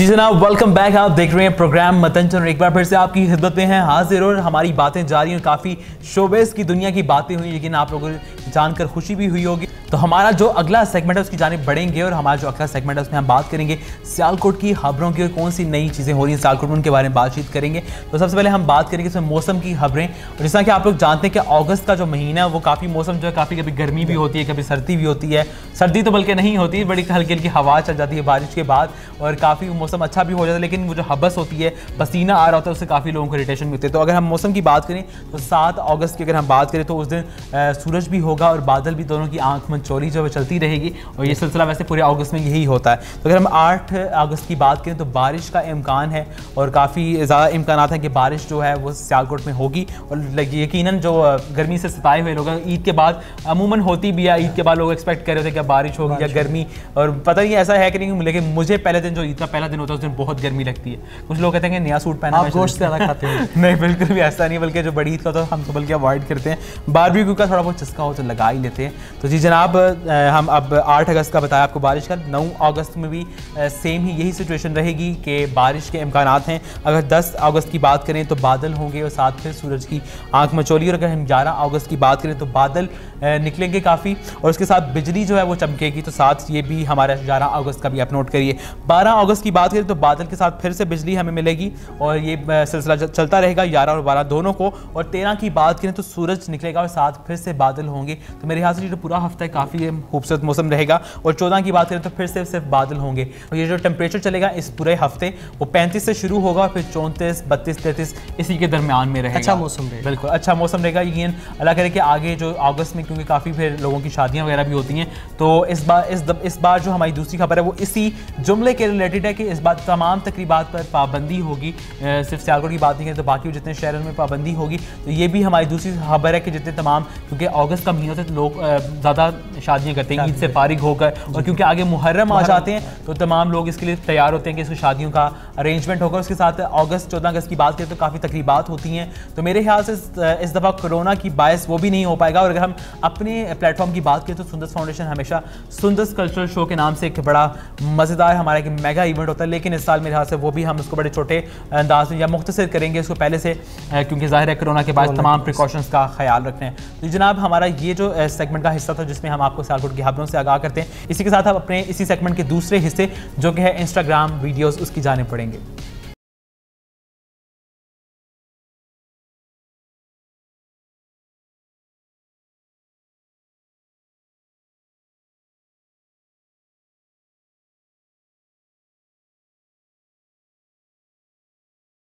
जनाब, वेलकम बैक। आप देख रहे हैं प्रोग्राम मतन और एक बार फिर से आपकी खिदमत में हैं हाजिर और हमारी बातें जारी हैं। काफ़ी शोबेस की दुनिया की बातें हुई, लेकिन आप लोगों को जानकर खुशी भी हुई होगी। तो हमारा जो अगला सेगमेंट है उसकी जानिब बढ़ेंगे और हमारा जो अगला सेगमेंट है उसमें हम बात करेंगे सियालकोट की खबरों की और कौन सी नई चीज़ें हो रही हैं सियालकोट में, उनके बारे में बातचीत करेंगे। तो सबसे पहले हम बात करेंगे इसमें मौसम की खबरें। और जैसा कि आप लोग जानते हैं कि अगस्त का जो महीना है वो काफ़ी मौसम जो है काफ़ी कभी गर्मी भी होती है, कभी सर्दी भी होती है। सर्दी तो बल्कि नहीं होती, बड़ी हल्की हल्की हवा चल जाती है बारिश के बाद और काफ़ी मौसम अच्छा भी हो जाता है, लेकिन वो जो हबस होती है, पसीना आ रहा होता है, उससे काफ़ी लोगों को इरिटेशन भी होती है। तो अगर हम मौसम की बात करें तो 7 अगस्त की अगर हम बात करें तो उस दिन सूरज भी होगा और बादल भी, दोनों की आंख मंचोली जो है चलती रहेगी और ये सिलसिला वैसे पूरे अगस्त में यही होता है। तो अगर हम 8 अगस्त की बात करें तो बारिश का इम्कान है और काफ़ी ज़्यादा इम्कान हैं कि बारिश जो है वो सियालकोट में होगी। और यकीनन जो गर्मी से सताए हुए लोग ईद के बाद अमूमन होती भी है, ईद के बाद लोग एक्सपेक्ट कर रहे थे कि बारिश होगी या गर्मी, और पता नहीं ऐसा है कि नहीं, लेकिन मुझे पहले दिन जो ईद का पहला दिन होता है उस दिन बहुत गर्मी लगती है। कुछ लोग कहते हैं कि नया सूट पहना, आप गोश्त ज़्यादा खाते हैं? नहीं, बिल्कुल भी ऐसा नहीं, बल्कि जो बड़ी ईद का तो हम तो बल्कि अवॉइड करते हैं। बारबेक्यू का थोड़ा बहुत चस्का हो तो लगा ही लेते हैं। तो जी जनाब, हम अब 8 अगस्त का बताया आपको बारिश का। 9 अगस्त में भी सेम ही यही सिचुएशन रहेगी कि बारिश के इम्कानात हैं। अगर 10 अगस्त की बात करें तो बादल होंगे और साथ फिर सूरज की आंख मचोली। और अगर हम 11 अगस्त की बात करें तो बादल निकलेंगे काफ़ी और उसके साथ बिजली जो है वो चमकेगी। तो साथ ये भी हमारा 11 अगस्त का भी आप नोट करिए। 12 अगस्त की बात करें तो बादल के साथ फिर से बिजली हमें मिलेगी और ये सिलसिला चलता रहेगा 11 और 12 दोनों को। और 13 की बात करें तो सूरज निकलेगा और साथ फिर से बादल होंगे। तो मेरे ख्याल से ये जो पूरा हफ्ता है काफ़ी खूबसूरत मौसम रहेगा। और 14 की बात करें तो फिर से सिर्फ बादल होंगे और ये जो टेम्परेचर चलेगा इस पूरे हफ्ते वो 35 से शुरू होगा और फिर 34, 32, 33 इसी के दरमियान में रहेगा। अच्छा मौसम रहेगा, बिल्कुल अच्छा मौसम रहेगा। यकीन अल्लाह करे कि आगे जो अगस्त में, क्योंकि काफ़ी फिर लोगों की शादियां वगैरह भी होती हैं, तो इस बार जो हमारी दूसरी खबर है वो इसी जुमले के रिलेटेड है कि इस बार तमाम तकरीबात पर पाबंदी होगी। सिर्फ सियालकोट की बात नहीं करें तो बाकी जितने शहरों में पाबंदी होगी। तो ये भी हमारी दूसरी खबर है कि जितने तमाम, क्योंकि अगस्त का महीना होता है तो लोग ज़्यादा शादियाँ करते हैं ईद से फारिग होकर, और क्योंकि आगे मुहर्रम आ जाते हैं तो तमाम लोग इसके लिए तैयार होते हैं कि इसको शादियों का अरेंजमेंट होगा। उसके साथ 14 अगस्त की बात करें तो काफ़ी तकरीबात होती हैं। तो मेरे ख्याल से इस दफ़ा कोरोना की बायस वो भी नहीं हो पाएगा। और अगर हम अपने प्लेटफॉर्म की बात करें तो सुंदस फाउंडेशन हमेशा सुंदस कल्चरल शो के नाम से एक बड़ा मज़ेदार हमारा एक मेगा इवेंट होता है, लेकिन इस साल मेरे ख्याल से वो भी हम उसको बड़े छोटे अंदाज में या मुख्तसर करेंगे इसको पहले से, क्योंकि ज़ाहिर है कोरोना के बाद तमाम प्रिकॉशंस का ख्याल रखना है। तो जनाब, हमारा ये जो सेगमेंट का हिस्सा था जिसमें हम आपको सियालकोट की खबरों से आगाह करते हैं, इसी के साथ हम अपने इसी सेगमेंट के दूसरे हिस्से जो कि है इंस्टाग्राम वीडियोज़, उसकी जाने पड़ेंगे।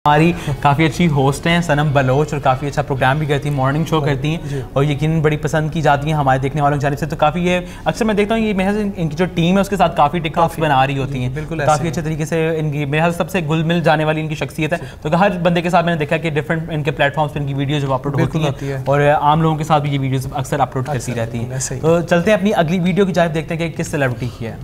हमारी काफ़ी अच्छी होस्ट हैं सनम बलोच और काफ़ी अच्छा प्रोग्राम भी करती हैं, मॉर्निंग शो करती हैं और यकीन बड़ी पसंद की जाती हैं हमारे देखने वालों की जानिब से। तो काफ़ी ये अक्सर मैं देखता हूँ ये मेरे इनकी जो टीम है उसके साथ काफ़ी टिकटॉक्स बना रही होती हैं, बिल्कुल काफ़ी अच्छे तरीके से। इनकी मेरे ख्याल सबसे घुल मिल जाने वाली इनकी शख्सियत है। तो हर बंदे के साथ मैंने देखा कि डिफरेंट इनके प्लेटफॉर्म्स पर इनकी वीडियो जो अपलोड होती है और आम लोगों के साथ भी ये वीडियोज़ अक्सर अपलोड करती रहती हैं। तो चलते हैं अपनी अगली वीडियो की जानिब, देखते हैं कि किस सेलिब्रिटी की है।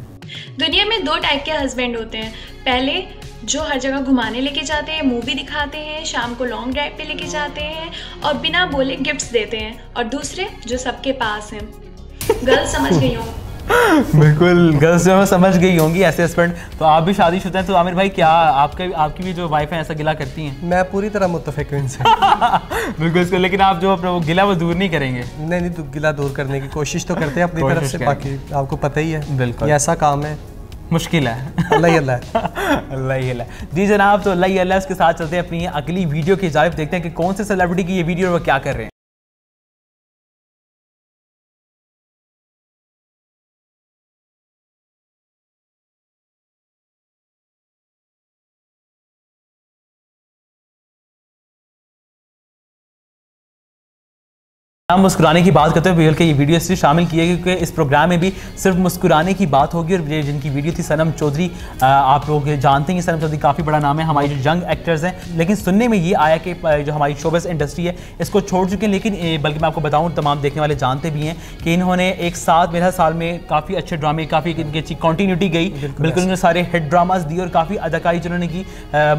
दुनिया में 2 टाइप के हस्बैंड होते हैं। पहले जो हर जगह घुमाने लेके जाते हैं, मूवी दिखाते हैं, शाम को लॉन्ग ड्राइव पे लेके जाते हैं और बिना बोले गिफ्ट्स देते हैं। और दूसरे जो सबके पास हैं। गर्ल्स समझ गई हो? बिल्कुल, गर्ल्स जो मैं समझ गई होंगी ऐसे हस्बैंड। तो आप भी शादीशुदा हैं, तो आमिर भाई क्या आपकी भी जो वाइफ है ऐसा गिला करती हैं? मैं पूरी तरह मुत्तफिक हूं इनसे। बिल्कुल इसको, लेकिन आप जो अपना वो गिला वो दूर नहीं करेंगे? नहीं, तो गिला दूर करने की कोशिश तो करते हैं अपनी तरफ से, बाकी आपको पता ही है बिल्कुल ये ऐसा काम है, मुश्किल है। अल्लाह ही अल्लाह अल्लाह ही अल्लाह। जी जनाब, तो अल्लाह ही अल्लाह के साथ चलते हैं अपनी अगली वीडियो की जानिब, देखते हैं कि कौन से सेलिब्रिटी की ये वीडियो वो क्या कर रहे हैं। हम मुस्कुराने की बात करते हुए ये वीडियो इसलिए शामिल किए क्योंकि इस प्रोग्राम में भी सिर्फ मुस्कुराने की बात होगी। और ये जिनकी वीडियो थी सनम चौधरी, आप लोग जानते हैं सनम चौधरी काफ़ी बड़ा नाम है, हमारी जो यंग एक्टर्स हैं। लेकिन सुनने में ये आया कि जो हमारी शोबिज़ इंडस्ट्री है इसको छोड़ चुके हैं, लेकिन बल्कि मैं आपको बताऊँ तमाम देखने वाले जानते भी हैं कि इन्होंने एक साथ मेरा साल में काफ़ी अच्छे ड्रामे, काफ़ी इनकी अच्छी कॉन्टीन्यूटी गई, बिल्कुल उन्होंने सारे हिट ड्रामाज दिए और काफ़ी अदाकारी जिन्होंने की।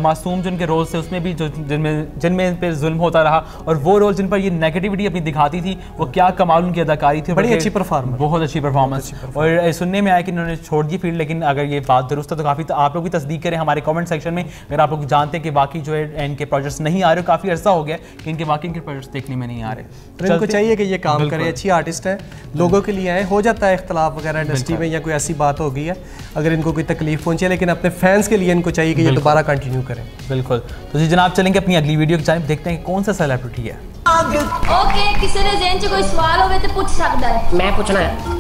मासूम जो उनके रोल्स थे उसमें भी जो जिनमें पे जुल्म होता रहा और वो रोल जिन पर ये नेगेटिविटी अपनी दिखाती आती थी, वो क्या कमाल उनकी अदाकारी थी, बड़ी अच्छी परफॉर्मेंस, बहुत अच्छी परफॉर्मेंस। और सुनने में आया कि इन्होंने छोड़ दी फील्ड, लेकिन अगर ये बात दुरुस्त है तो काफ़ी आप लोग भी तस्दीक करें हमारे कमेंट सेक्शन में। अगर आप लोग जानते हैं कि बाकी जो है इनके प्रोजेक्ट्स नहीं आ रहे, काफ़ी अर्सा हो गया कि इनके बाकी इनके प्रोजेक्ट्स देखने में नहीं आ रहे, तो इनको चाहिए कि ये काम करे, अच्छी आर्टिस्ट है, लोगों के लिए आए। हो जाता है इख्तलाफ वगैरह इंडस्ट्री में या कोई ऐसी बात हो गई है अगर इनको कोई तकलीफ पहुंची है, लेकिन अपने फैंस के लिए इनको चाहिए कि ये दोबारा कंटिन्यू करें। बिल्कुल। तो जी जनाब चलेंगे अपनी अगली वीडियो की जानिब, देखते हैं कौन सा सेलिब्रिटी है। ओके, किसी ने जेन च कोई सवाल होवे ते पूछ सकदा है। मैं पूछना है।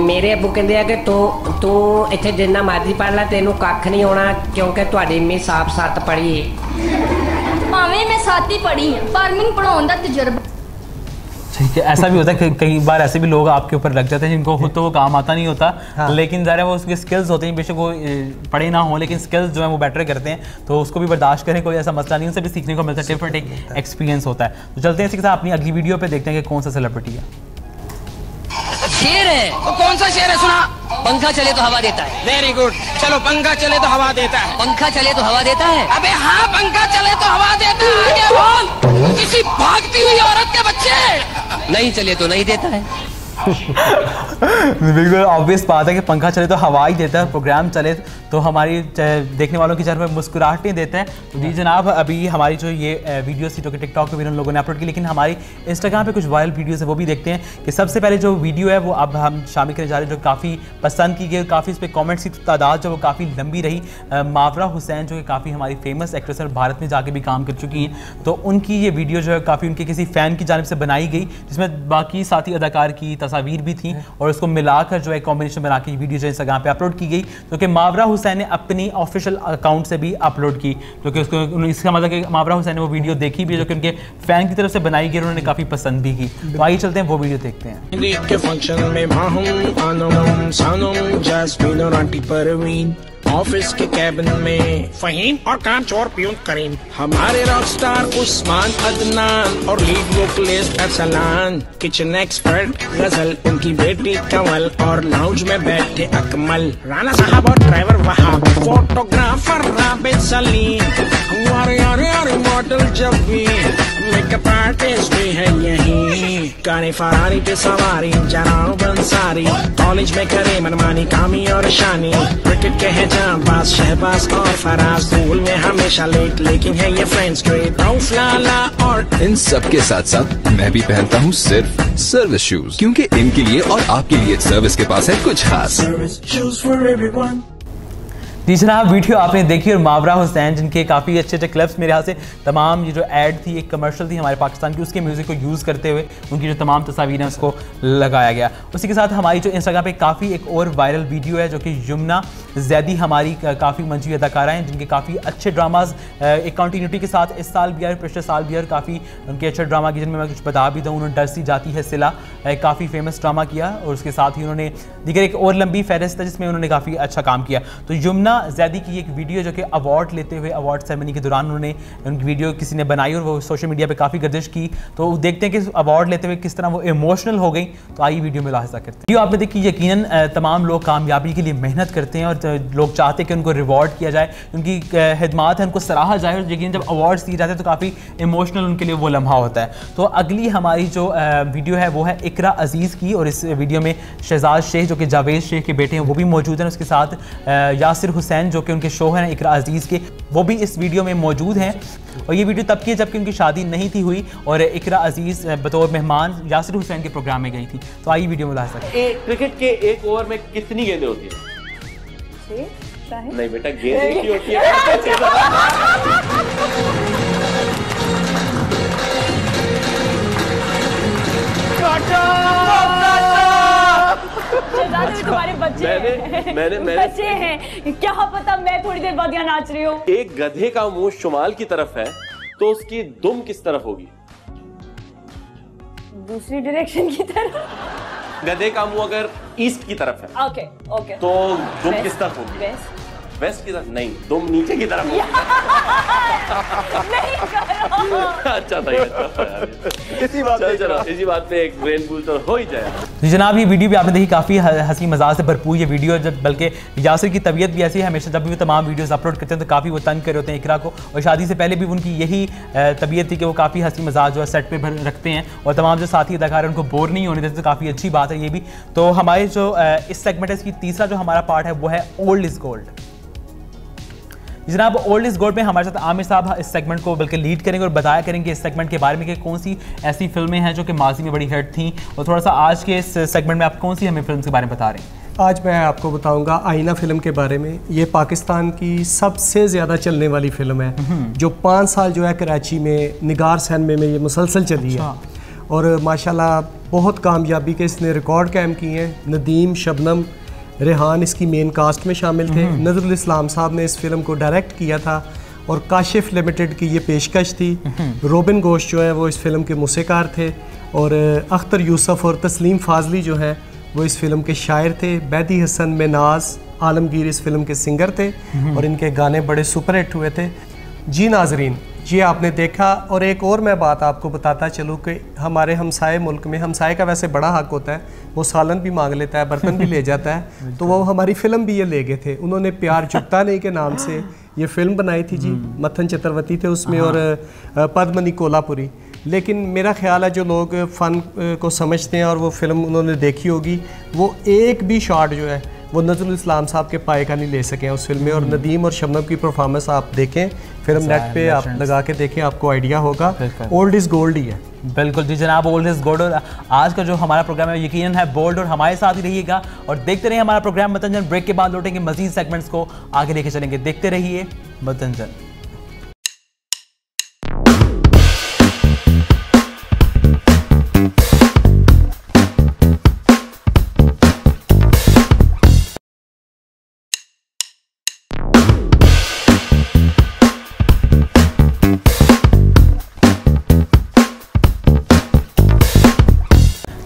मेरे अबू कहते हैं कि तू इत्थे जिन्ना मर्जी पढ़ ला तेनू कख नहीं होना, क्योंकि तुहाडी अम्मी साफ सत्त पढ़ी है। भावें मैं सत्त ही पढ़ी है, पर मैनू पढ़ाउण दा तजुर्बा। ठीक है, ऐसा भी होता है कि कई बार ऐसे भी लोग आपके ऊपर लग जाते हैं जिनको खुद तो वो काम आता नहीं होता, हाँ। लेकिन ज़रा वो उसके स्किल्स होते हैं, बेशक वो पढ़े ना हो लेकिन स्किल्स जो है वो बेटर करते हैं, तो उसको भी बर्दाश्त करें, कोई ऐसा मसला नहीं, उनसे भी सीखने को मिलता है, डिफरेंट एक एक्सपीरियंस होता है। तो चलते हैं इसी के साथ अपनी अगली वीडियो पे, देखते हैं कि कौन सा सेलिब्रिटी है। शेर है वो, कौन सा शेर है सुना? पंखा चले तो हवा देता है। वेरी गुड, चलो पंखा चले तो हवा देता है। पंखा चले तो हवा देता है? अबे हाँ, पंखा चले तो हवा देता है। आगे बोल, किसी भागती हुई औरत के बच्चे। नहीं चले तो नहीं देता है। बिल्कुल ऑब्वियस बात है कि पंखा चले तो हवा ही देता है, प्रोग्राम चले तो हमारी देखने वालों की चेहरे पर मुस्कुराहटें देते हैं। तो जी जनाब, अभी हमारी जो ये वीडियो थी जो कि टिकटॉक पे भी उन लोगों ने अपलोड की, लेकिन हमारी इंस्टाग्राम पे कुछ वायरल वीडियोस है वो भी देखते हैं। कि सबसे पहले जो वीडियो है वो अब हम शामिल करने जा रहे हैं, जो काफ़ी पसंद की गई, काफ़ी इस पर कॉमेंट्स की तादाद जो वो काफ़ी लंबी रही। मावरा हुसैन जो कि काफ़ी हमारी फेमस एक्ट्रेस है, भारत में जाके भी काम कर चुकी हैं, तो उनकी ये वीडियो जो है काफ़ी उनके किसी फ़ैन की जानिब से बनाई गई, जिसमें बाकी साथी अदाकार की तस्वीर भी थी और उसको मिलाकर जो है कॉम्बिनेशन बना के वीडियो जो इंस्टाग्राम पे अपलोड की गई, जो कि मावरा हुसैन ने अपनी ऑफिशियल अकाउंट से भी अपलोड की, जो कि उसको इसका मतलब कि मावरा हुसैन ने वो वीडियो देखी भी, जो कि उनके फैन की तरफ से बनाई गई, उन्होंने काफ़ी पसंद भी की। तो आइए चलते हैं वो वीडियो देखते हैं। ऑफिस के कैबिन में फहीम और कामचोर पियून करीम, हमारे रॉकस्टार उस्मान अदनान और lead vocalist Arsalan, kitchen expert गजल उनकी बेटी कंवल और लाउंज में बैठे अकमल, राना साहब और ड्राइवर वहाब, फोटोग्राफर राबिद सलीम, हमारे मॉडल जब भी, मेकअप आर्टिस्ट भी है यही, गाने फरारी पे सवारी जनाब बंसारी, कॉलेज में करे मनमानी कामी और शानी, क्रिकेट के है जांबाज शहबाज और फराज, स्कूल में हमेशा लेट लेकिन है ये फ्रेंड्स ग्रेट, रऊफ लाला और इन सब के साथ साथ मैं भी पहनता हूँ सिर्फ सर्विस शूज, क्योंकि इनके लिए और आपके लिए सर्विस के पास है कुछ खास। जी जनाब, वीडियो आपने देखी और मावरा हुसैन जिनके काफ़ी अच्छे अच्छे क्लिप्स मेरे यहाँ से तमाम ये जो ऐड थी, एक कमर्शियल थी हमारे पाकिस्तान की, उसके म्यूज़िक को यूज़ करते हुए उनकी जो तमाम तस्वीरें हैं उसको लगाया गया। उसी के साथ हमारी जो इंस्टाग्राम पे काफ़ी एक और वायरल वीडियो है, जो कि यमुना जैदी हमारी काफ़ी मंची अदाकारा हैं, जिनके काफ़ी अच्छे ड्रामाज एक कंटिन्यूटी के साथ इस साल भी आए, पिछले साल भी और काफ़ी उनके अच्छे ड्रामा की, जिनमें मैं कुछ बता भी दूँ। उन्होंने डर सी जाती है सिला काफ़ी फेमस ड्रामा किया, और उसके साथ ही उन्होंने दीगर एक और लंबी फहरिस्त है जिसमें उन्होंने काफ़ी अच्छा काम किया। तो यमुना जैदी की एक वीडियो जो कि अवार्ड लेते हुए, अवार्ड सेरेमनी के दौरान उन्होंने उनकी वीडियो किसी ने बनाई और वो सोशल मीडिया पे काफ़ी गर्दिश की, तो देखते हैं कि अवार्ड लेते हुए किस तरह वो इमोशनल हो गई। तो आइए वीडियो में लाहिजा करते हैं। वीडियो आपने देखी, यकीनन तमाम लोग कामयाबी के लिए मेहनत करते हैं और लोग चाहते हैं कि उनको रिवॉर्ड किया जाए, उनकी खिदमात है उनको सराहा जाए, और यकीन जब अवार्ड्स दिए जाते हैं तो काफ़ी इमोशनल उनके लिए वो लम्हा होता है। तो अगली हमारी जो वीडियो है वो है इकरा अजीज़ की, और इस वीडियो में शहजाद शेख जो कि जावेद शेख के बेटे हैं वो भी मौजूद हैं, उसके साथ यासिर हुसैन जो कि उनके शोहर हैं इकरा अजीज़ के, वो भी इस वीडियो में मौजूद हैं। और ये वीडियो तब की है जबकि उनकी शादी नहीं थी हुई और इकरा अजीज़ बतौर मेहमान यासिर हुसैन के प्रोग्राम में गई थी। तो आइए वीडियो में ला सकते हैं। क्रिकेट के एक ओवर में कितनी गेंदें होती हैं? नहीं बेटा, गेंद एक ही होती है। तुम्हारे बच्चे हैं, क्या पता मैं थोड़ी देर बाद यहाँ नाच रही हूँ। एक गधे का मुंह शुमाल की तरफ है तो उसकी दुम किस तरफ होगी? दूसरी डायरेक्शन की तरफ। गधे का मुंह अगर ईस्ट की तरफ है ओके ओके तो दुम किस तरफ होगी? वेस्ट की तरफ नहीं, दुम नीचे की तरफ होगी। अच्छा था इसी बात पे चलो इसी बात पे एक ब्रेन बूस्ट तो हो ही जाए। जी जनाब, ये वीडियो भी आपने देखी, काफ़ी हंसी मजाक से भरपूर ये वीडियो, जब बल्कि यासिर की तबीयत भी ऐसी है, हमेशा जब भी वो तमाम वीडियोस अपलोड करते हैं तो काफ़ी वो तंग कर रहे होते हैं इकरा को, और शादी से पहले भी उनकी यही तबीयत थी कि वो काफ़ी हंसी मजाक जो है सेट पे रखते हैं और तमाम जो साथी अदाकार हैं उनको बोर नहीं होने देते, तो काफ़ी अच्छी बात है ये भी। तो हमारे जो इस सेगमेंट है, इसकी तीसरा जो हमारा पार्ट है वो है ओल्ड इज़ गोल्ड। जनाब, ओल्ड इज गोल्ड में हमारे साथ आमिर साहब इस सेगमेंट को बल्कि लीड करेंगे और बताया करेंगे इस सेगमेंट के बारे में कि कौन सी ऐसी फिल्में हैं जो कि माजी में बड़ी हिट थी, और थोड़ा सा आज के इस सेगमेंट में आप कौन सी हमें फिल्म के बारे में बता रहे हैं। आज मैं आपको बताऊंगा आईना फिल्म के बारे में। ये पाकिस्तान की सबसे ज़्यादा चलने वाली फिल्म है जो 5 साल जो है कराची में निगार सिनेमा में ये मुसलसल चली है और माशाल्लाह बहुत कामयाबी के इसने रिकॉर्ड कायम किए हैं। नदीम, शबनम, रेहान इसकी मेन कास्ट में शामिल थे। नजरुल इस्लाम साहब ने इस फिल्म को डायरेक्ट किया था और काशिफ लिमिटेड की ये पेशकश थी। रोबिन घोष जो है वो इस फिल्म के मूसीकार थे और अख्तर यूसुफ और तस्लीम फाजली जो है वो इस फिल्म के शायर थे। बैदी हसन, मेनाज, आलमगीर इस फिल्म के सिंगर थे और इनके गाने बड़े सुपर हिट हुए थे। जी नाजरीन, ये आपने देखा। और एक और मैं बात आपको बताता चलूँ कि हमारे हमसाए मुल्क में हमसाए का वैसे बड़ा हक होता है, वो सालन भी मांग लेता है, बर्तन भी ले जाता है। तो वो हमारी फिल्म भी ये ले गए थे, उन्होंने प्यार चुकता नहीं के नाम से ये फिल्म बनाई थी जी। मथन चतुर्वेदी थे उसमें और पद्मनी कोल्हापुरी। लेकिन मेरा ख्याल है जो लोग फ़न को समझते हैं और वो फिल्म उन्होंने देखी होगी, वो एक भी शॉट जो है वो नजरुल इस्लाम साहब के पाए का नहीं ले सके उस फिल्म में। और नदीम और शबनम की परफॉर्मेंस आप देखें, फिल्म नेट पे आप लगा के देखें, आपको आइडिया होगा। ओल्ड इज़ गोल्ड ही है। बिल्कुल जी जनाब, ओल्ड इज़ गोल्ड। और आज का जो हमारा प्रोग्राम है यकीनन है बोल्ड, और हमारे साथ ही रहिएगा और देखते रहिए हमारा प्रोग्राम मतंजन। ब्रेक के बाद लौटेंगे, मजीद सेगमेंट्स को आगे लेके चलेंगे। देखते रहिए मतंजन।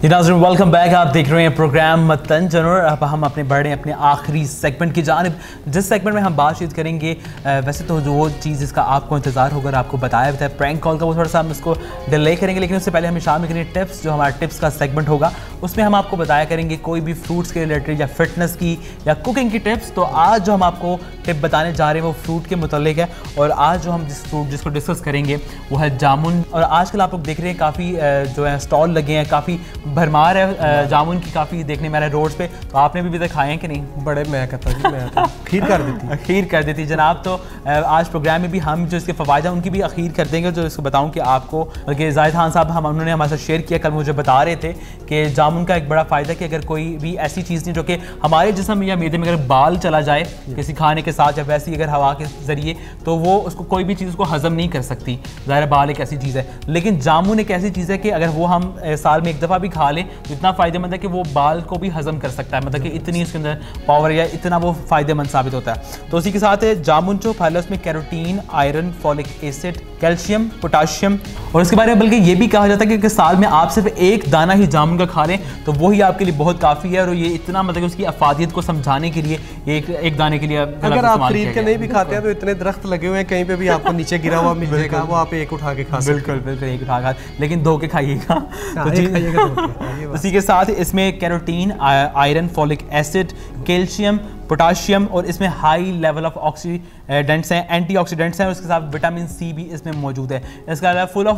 नाज़रीन, वेलकम बैक। आप देख रहे हैं प्रोग्राम मतंजन और अब हम अपने बढ़ रहे हैं अपने आखिरी सेगमेंट की जानिब, जिस सेगमेंट में हम बातचीत करेंगे। वैसे तो जो वो चीज़ जिसका आपको इंतज़ार होगा, आपको बताया था प्रैंक कॉल का, वो थोड़ा सा हम इसको डिले करेंगे, लेकिन उससे पहले हमें शामिल करेंगे टिप्स। जो हमारा टिप्स का सेगमेंट होगा उसमें हम आपको बताया करेंगे कोई भी फ्रूट्स के रिलेटेड या फिटनेस की या कुकिंग की टिप्स। तो आज जो हम आपको टिप बताने जा रहे हैं वो फ्रूट के मुतालिक है, और आज जो हम जिसको डिस्कस करेंगे वो है जामुन। और आजकल आप लोग देख रहे हैं काफ़ी जो है स्टॉल लगे हैं, काफ़ी भरमार है जामुन की, काफ़ी देखने में आ रहा है रोड्स पे। तो आपने भी तक खाए हैं कि नहीं? बड़े मैं कहता जी, मैं खीर कर देती जनाब। तो आज प्रोग्राम में भी हम जो इसके फ़वाइद हैं उनकी भी अखीर कर देंगे। जो इसको बताऊं कि आपको, बल्कि जाहिद खान साहब उन्होंने हमारे साथ शेयर किया, कल मुझे बता रहे थे कि जामुन का एक बड़ा फ़ायदा कि अगर कोई भी ऐसी चीज़ नहीं जो कि हमारे जिस्म या मैदे में अगर बाल चला जाए किसी खाने के साथ या वैसी अगर हवा के ज़रिए, तो वो उसको कोई भी चीज़ उसको हज़म नहीं कर सकती। ज़ाहिर बाल एक ऐसी चीज़ है, लेकिन जामुन एक ऐसी चीज़ है कि अगर वो हम साल में एक दफ़ा भी खा लें तो इतना फ़ायदेमंद है कि वो बाल को भी हज़म कर सकता है, मतलब कि इतनी उसके अंदर पावर या इतना वो फ़ायदेमंद साबित होता है। तो उसी के साथ जामुन जो फल है उसमें carotene, iron, folic acid, calcium, potassium, और इसके बारे में बल्कि ये भी कहा जाता है कि साल में आप सिर्फ एक दाना ही जामुन का खा लें तो वही आपके लिए बहुत काफ़ी है। और ये इतना मतलब उसकी अफादियत को समझाने के लिए एक दाने के लिए अगर आप खरीद के नहीं भी खाते हैं तो इतने दरख्त लगे हुए हैं, कहीं पे भी आपको नीचे गिरा हुआ मिल जाएगा, वो आप एक उठा के खा सकते हैं। बिल्कुल एक उठा खा, लेकिन धो के खाइएगा। तो उसी के साथ इसमें carotene, iron, folic acid, calcium, potassium, और इसमें हाई लेवल ऑफ ऑक्सीडेंट्स हैं, एंटीऑक्सीडेंट्स हैं, और उसके साथ विटामिन सी भी इसमें मौजूद है। इसके अलावा फुल ऑफ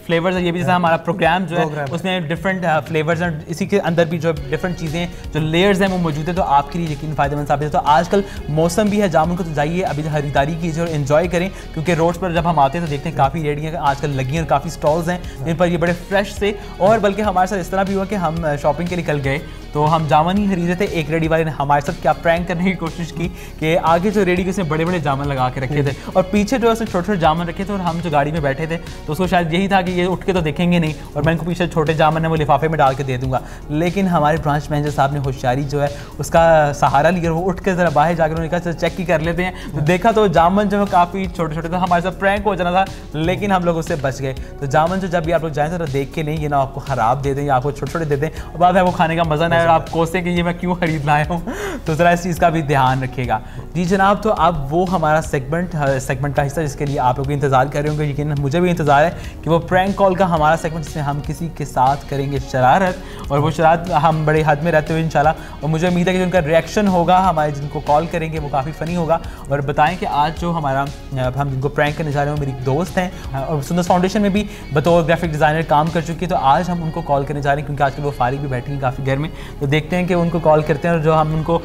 फ्लेवर्स है। ये भी जैसा हमारा प्रोग्राम जो है उसमें डिफरेंट फ्लेवर्स हैं, इसी के अंदर भी जो डिफरेंट चीज़ें जो लेयर्स हैं वो मौजूद है, तो आपके लिए यकीन फ़ायदेमंद साबित है। तो आजकल मौसम भी है जामुन को, तो जाइए अभी खरीदारी कीजिए और इन्जॉय करें, क्योंकि रोड्स पर जब हम आते हैं तो देखते हैं काफ़ी रेडियाँ आजकल लगी हैं और काफ़ी स्टॉल्स हैं जिन पर ये बड़े फ्रेश से, और बल्कि हमारे साथ इस तरह भी हुआ कि हम शॉपिंग के लिए कल गए तो हम जामुन ही खरीदे थे। एक रेडी वाले ने हमारे साथ क्या प्रैंक करने की कोशिश की कि आगे जो रेडी के उसने बड़े बड़े जामुन लगा के रखे थे और पीछे जो है उसने छोटे छोटे जामुन रखे थे, और हम जो गाड़ी में बैठे थे तो उसको शायद यही था कि ये उठ के तो देखेंगे नहीं, और मैं इनको पीछे छोटे जामुन है वो लिफाफे में डाल के दे दूंगा। लेकिन हमारे ब्रांच मैनेजर साहब ने होशियारी जो है उसका सहारा लिया, वो उठ के ज़रा बाहर जाकर उन्होंने कहा चेक ही कर लेते हैं। तो देखा तो जामुन जो है काफ़ी छोटे छोटे थे, हमारे साथ प्रैंक हो जाना था, लेकिन हम लोग उससे बच गए। तो जामुन जो जब भी आप लोग जाएँ तो देख के नहीं, ये ना आपको ख़राब दे दें या आपको छोटे छोटे दे दें और बाद में वो खाने का मज़ा ना है और आप कोसते कि ये मैं क्यों खरीद लाया हूँ। तो ज़रा इस चीज़ का भी ध्यान रखिएगा। जी जनाब, तो अब वो हमारा सेगमेंट का हिस्सा जिसके लिए आप लोग इंतज़ार कर रहे होंगे, यकीन मुझे भी इंतज़ार है कि वो प्रैंक कॉल का हमारा सेगमेंट जिसमें हम किसी के साथ करेंगे शरारत, और वो शरारत हम बड़े हद में रहते हुए इंशाल्लाह। और मुझे उम्मीद है कि उनका रिएक्शन होगा हमारे जिनको कॉल करेंगे वो काफ़ी फ़नी होगा। और बताएं कि आज जो हमारा हम जिनको प्रैंक करने जा रहे हैं वो मेरी दोस्त हैं और सुंदर फाउंडेशन में भी बतौर ग्राफिक डिज़ाइनर काम कर चुकी है। तो आज हम उनको कॉल करने जा रहे हैं क्योंकि आजकल वो फारिग भी बैठी हैं काफ़ी घर में। तो देखते हैं कि उनको कॉल करते हैं और जो हम उनको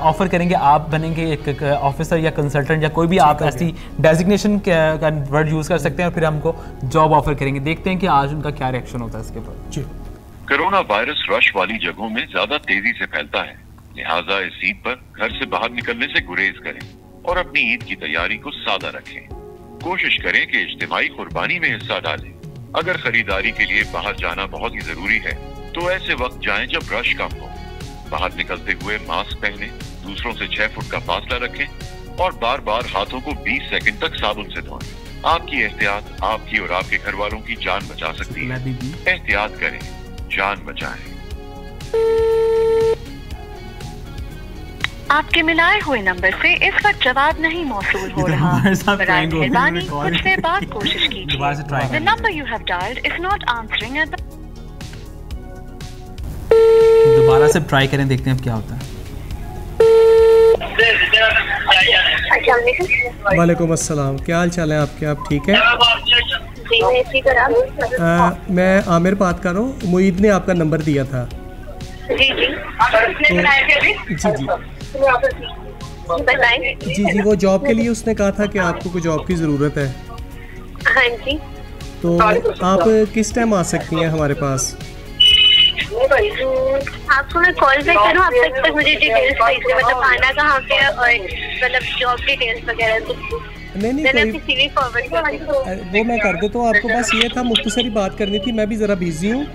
ऑफ़र करेंगे, आप बनेंगे एक ऑफिसर या कंसल्टेंट या कोई भी आप ऐसी डेजिग्नेशन का वर्ड यूज़ कर सकते हैं और फिर हमको जॉब ऑफर करेंगे। देखते हैं कि आज उनका क्या रिएक्शन होता है इसके ऊपर। जी, कोरोना वायरस रश वाली जगहों में ज्यादा तेजी से फैलता है, लिहाजा इस ईद पर घर से बाहर निकलने से गुरेज करें और अपनी ईद की तैयारी को सादा रखें। कोशिश करें कि इज्तिमाई कुर्बानी में हिस्सा डालें। अगर खरीदारी के लिए बाहर जाना बहुत ही जरूरी है तो ऐसे वक्त जाएं जब रश कम हो। बाहर निकलते हुए मास्क पहने, दूसरों से 6 फुट का फासला रखें और बार बार हाथों को 20 सेकंड तक साबुन से धोएं। आपकी एहतियात आपकी और आपके घर वालों की जान बचा सकती है। एहतियात करें, जान बचाएं। आपके मिलाए हुए नंबर से इस वक्त जवाब नहीं मौसूल हो रहा। बराए मेहरबानी कुछ देर बाद कोशिश कीजिए। The number you have dialed is not answering at the... दोबारा से ट्राई करें, देखते हैं अब क्या होता है। वालेकुम अस्सलाम, क्या हाल चाल है आपके? आप ठीक हैं? मैं आमिर बात कर रहा हूँ, मुईद ने आपका नंबर दिया था। जी जी, वो जॉब के लिए उसने कहा था कि आपको कोई जॉब की ज़रूरत है। हाँ जी। तो आप किस टाइम आ सकती हैं हमारे पास? आपको मैं कॉल बैक करूँ? आप तक मुझे डिटेल्स भेजिए, मतलब आना कहाँ पे और मतलब जॉब डिटेल्स वगैरह। नहीं वो मैं कर देता हूँ आपको। बस ये था, मुख्तसरी बात करनी थी, मैं भी ज़रा बिजी हूँ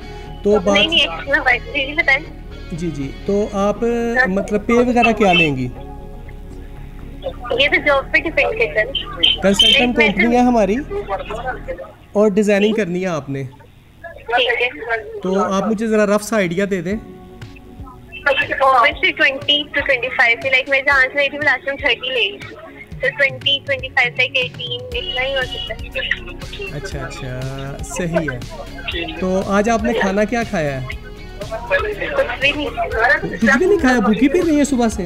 तो बात। नहीं बताएं। जी, तो आप मतलब पे वगैरह क्या लेंगी? ये तो जॉब पे डिपेंड करता है। कंसल्टेंट कंपनी है हमारी और डिज़ाइनिंग करनी है आपने, तो आप मुझे ज़रा रफ सा आइडिया दे दें। 20 to 25 लाइक मैं जहाँ से थी लास्ट टाइम 30 ले, तो 20, 25 लाइक 18 इतना ही हो सकता है। अच्छा, सही है। तो आज आपने खाना क्या खाया है? कुछ भी नहीं खाया, भूखी फिर रही है सुबह से?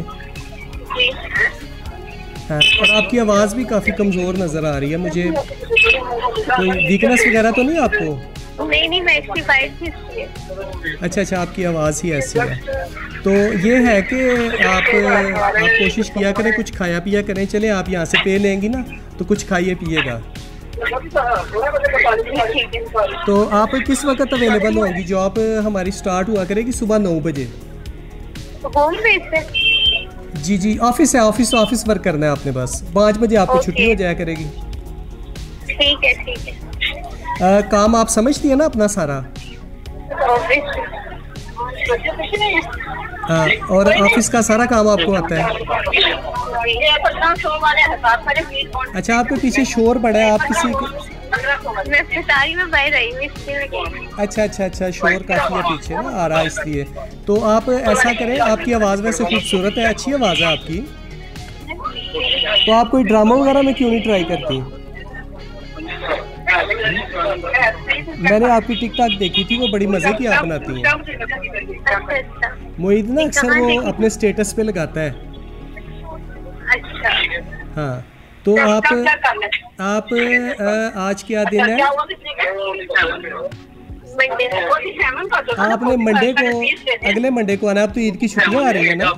हाँ, और आपकी आवाज़ भी काफ़ी कमज़ोर नज़र आ रही है मुझे। कोई वीकनेस वगैरह तो नहीं आपको? नहीं, मैं एक्टिवाइड थी इसलिए। अच्छा, आपकी आवाज़ ही ऐसी है। तो ये है कि आप कोशिश किया करें, कुछ खाया पिया करें। चले, आप यहाँ से पे लेंगी ना तो कुछ खाइए पिएगा। तो आप किस वक्त अवेलेबल होंगी? जॉब हमारी स्टार्ट हुआ करेगी सुबह 9 बजे। होम बेस पे? जी, ऑफिस है, ऑफिस वर्क करना है आपने। बस 5 बजे आपको छुट्टी हो जाया करेगी। ठीक है। काम आप समझती है ना अपना सारा? हाँ, और ऑफिस का सारा काम आपको आता है? अच्छा, आपके पीछे शोर बड़ा है, आप किसी को? मैं बाहर आई हूँ इसलिए। अच्छा, शोर काफ़ी है पीछे ना आ रहा है इसलिए। तो आप ऐसा करें, आपकी आवाज़ वैसे खूबसूरत है, अच्छी आवाज़ है आपकी, तो आप कोई ड्रामा वगैरह में क्यों नहीं ट्राई करती? मैंने आपकी टिकटॉक देखी थी, वो बड़ी मज़े की आप बनाती हैं। मुईद ना अक्सर वो अपने स्टेटस पे लगाता है। हाँ, तो आप आज क्या दिन है? आपने मंडे को, अगले मंडे को आना। अब तो ईद की छुट्टियां आ रही है ना,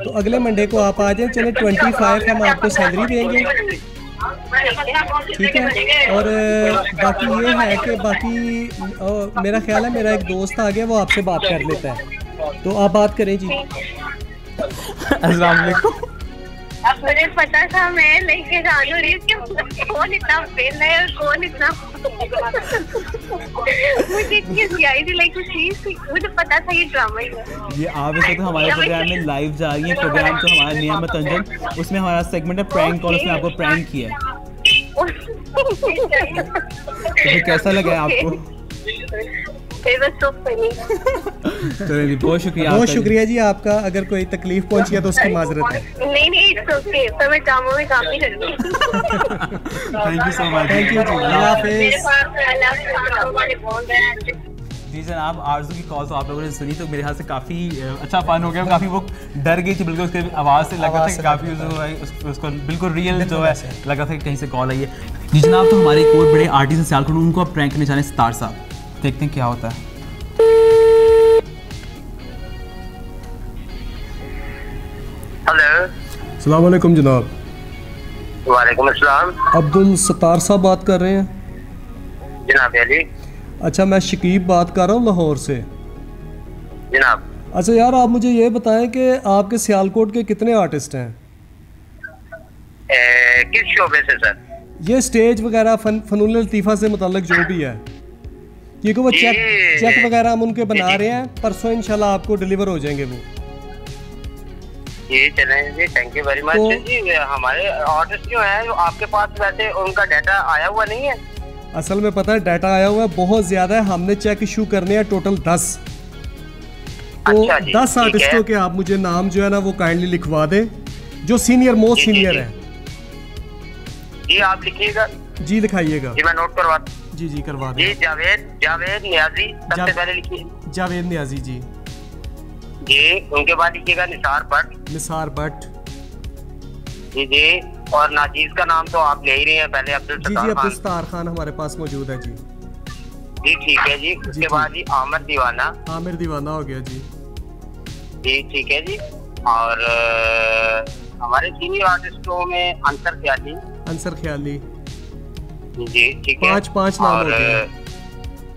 तो अगले मंडे को आप आ जाए। चले 25 हम आपको सैलरी देंगे, ठीक है? और बाकी ये है कि बाकी मेरा ख्याल है मेरा एक दोस्त आ गया, वो आपसे बात कर लेता है, तो आप बात करें जी। अस्सलाम वालेकुम। अब मुझे पता था, मैं लेके जान रही हूँ कि कौन इतना फेल है और कौन इतना मुझे इतनी आई थी, लाइक मुझे पता था ये ड्रामा ही है। ये आप इसे तो हमारे प्रोग्राम में लाइव जा रही है। प्रोग्राम तो हमारा नियामत अंजन, उसमें हमारा सेगमेंट है प्रैंक कॉल, उसमें आपको प्रैंक किया है। तो फिर कैसा लगा आपको? बहुत शुक्रिया, बहुत शुक्रिया जी आपका। अगर कोई तकलीफ पहुंची है तो उसकी माजरत है। नहीं तो मैं कामों में काम नहीं करूंगी। Thank you so much. Thank you ji, अल्लाह हाफिज़। जी जनाब, आरज़ू की कॉल तो आप लोगों ने सुनी तो मेरे ख्याल से काफ़ी अच्छा फन हो गया। काफ़ी वो डर गई थी, बिल्कुल उसके आवाज़ से लग रहा था कि काफ़ी उसको बिल्कुल रियल जो है लग रहा था कि कहीं से कॉल आई है। जी जनाब, तो हमारे एक और बड़े आर्टिस्ट सियाल को उनको आप प्रैंक करने चाह रहे हैं सितार साहब, देखते हैं क्या होता है। हेलो, अस्सलाम वालेकुम जनाब। वालेकुम अस्सलाम। अब्दुल सत्तार साहब बात कर रहे हैं? जनाब अली। अच्छा, मैं शकीब बात कर रहा हूँ लाहौर से। जनाब। अच्छा यार, आप मुझे ये बताएं कि आपके सियालकोट के कितने आर्टिस्ट हैं? किस शोबे से सर? ये स्टेज वगैरह फनून लतीफ़ा से मुताल्लिक जो भी है, क्योंकि वो चेक वगैरह हम उनके बना रहे हैं, परसों इंशाल्लाह आपको डिलीवर हो जाएंगे वो। जी चलें जी, थैंक यू वेरी मच जी। हमारे आर्टिस्ट जो हैं जो आपके पास, वैसे उनका डाटा आया हुआ नहीं है? असल में पता है डाटा आया हुआ है बहुत ज्यादा है, हमने चेक इशू करने हैं टोटल 10। तो 10 आर्टिस्टों के आप मुझे नाम जो है ना वो काइंडली लिखवा दें, जो सीनियर मोस्ट सीनियर है। जी आप लिखिएगा। जी लिखाइएगा। जी मैं नोट करवा। जी जी करवा दें। जी जावेद नियाजी सबसे पहले लिखिए। जावेद नियाजी जी। जी उनके बाद लिखिएगा निसार भट्ट। जी जी, और नाजीज का नाम तो आप ले ही रहे हैं, पहले अब्दुल सत्तार खान हमारे पास मौजूद है जी। जी ठीक है जी। उसके बाद जी आमिर दीवाना हो गया जी। जी ठीक है जी। और हमारे सीनियर आर्टिस्टों में अंसर ख्याली। जी ठीक है। पांच नाम हो गए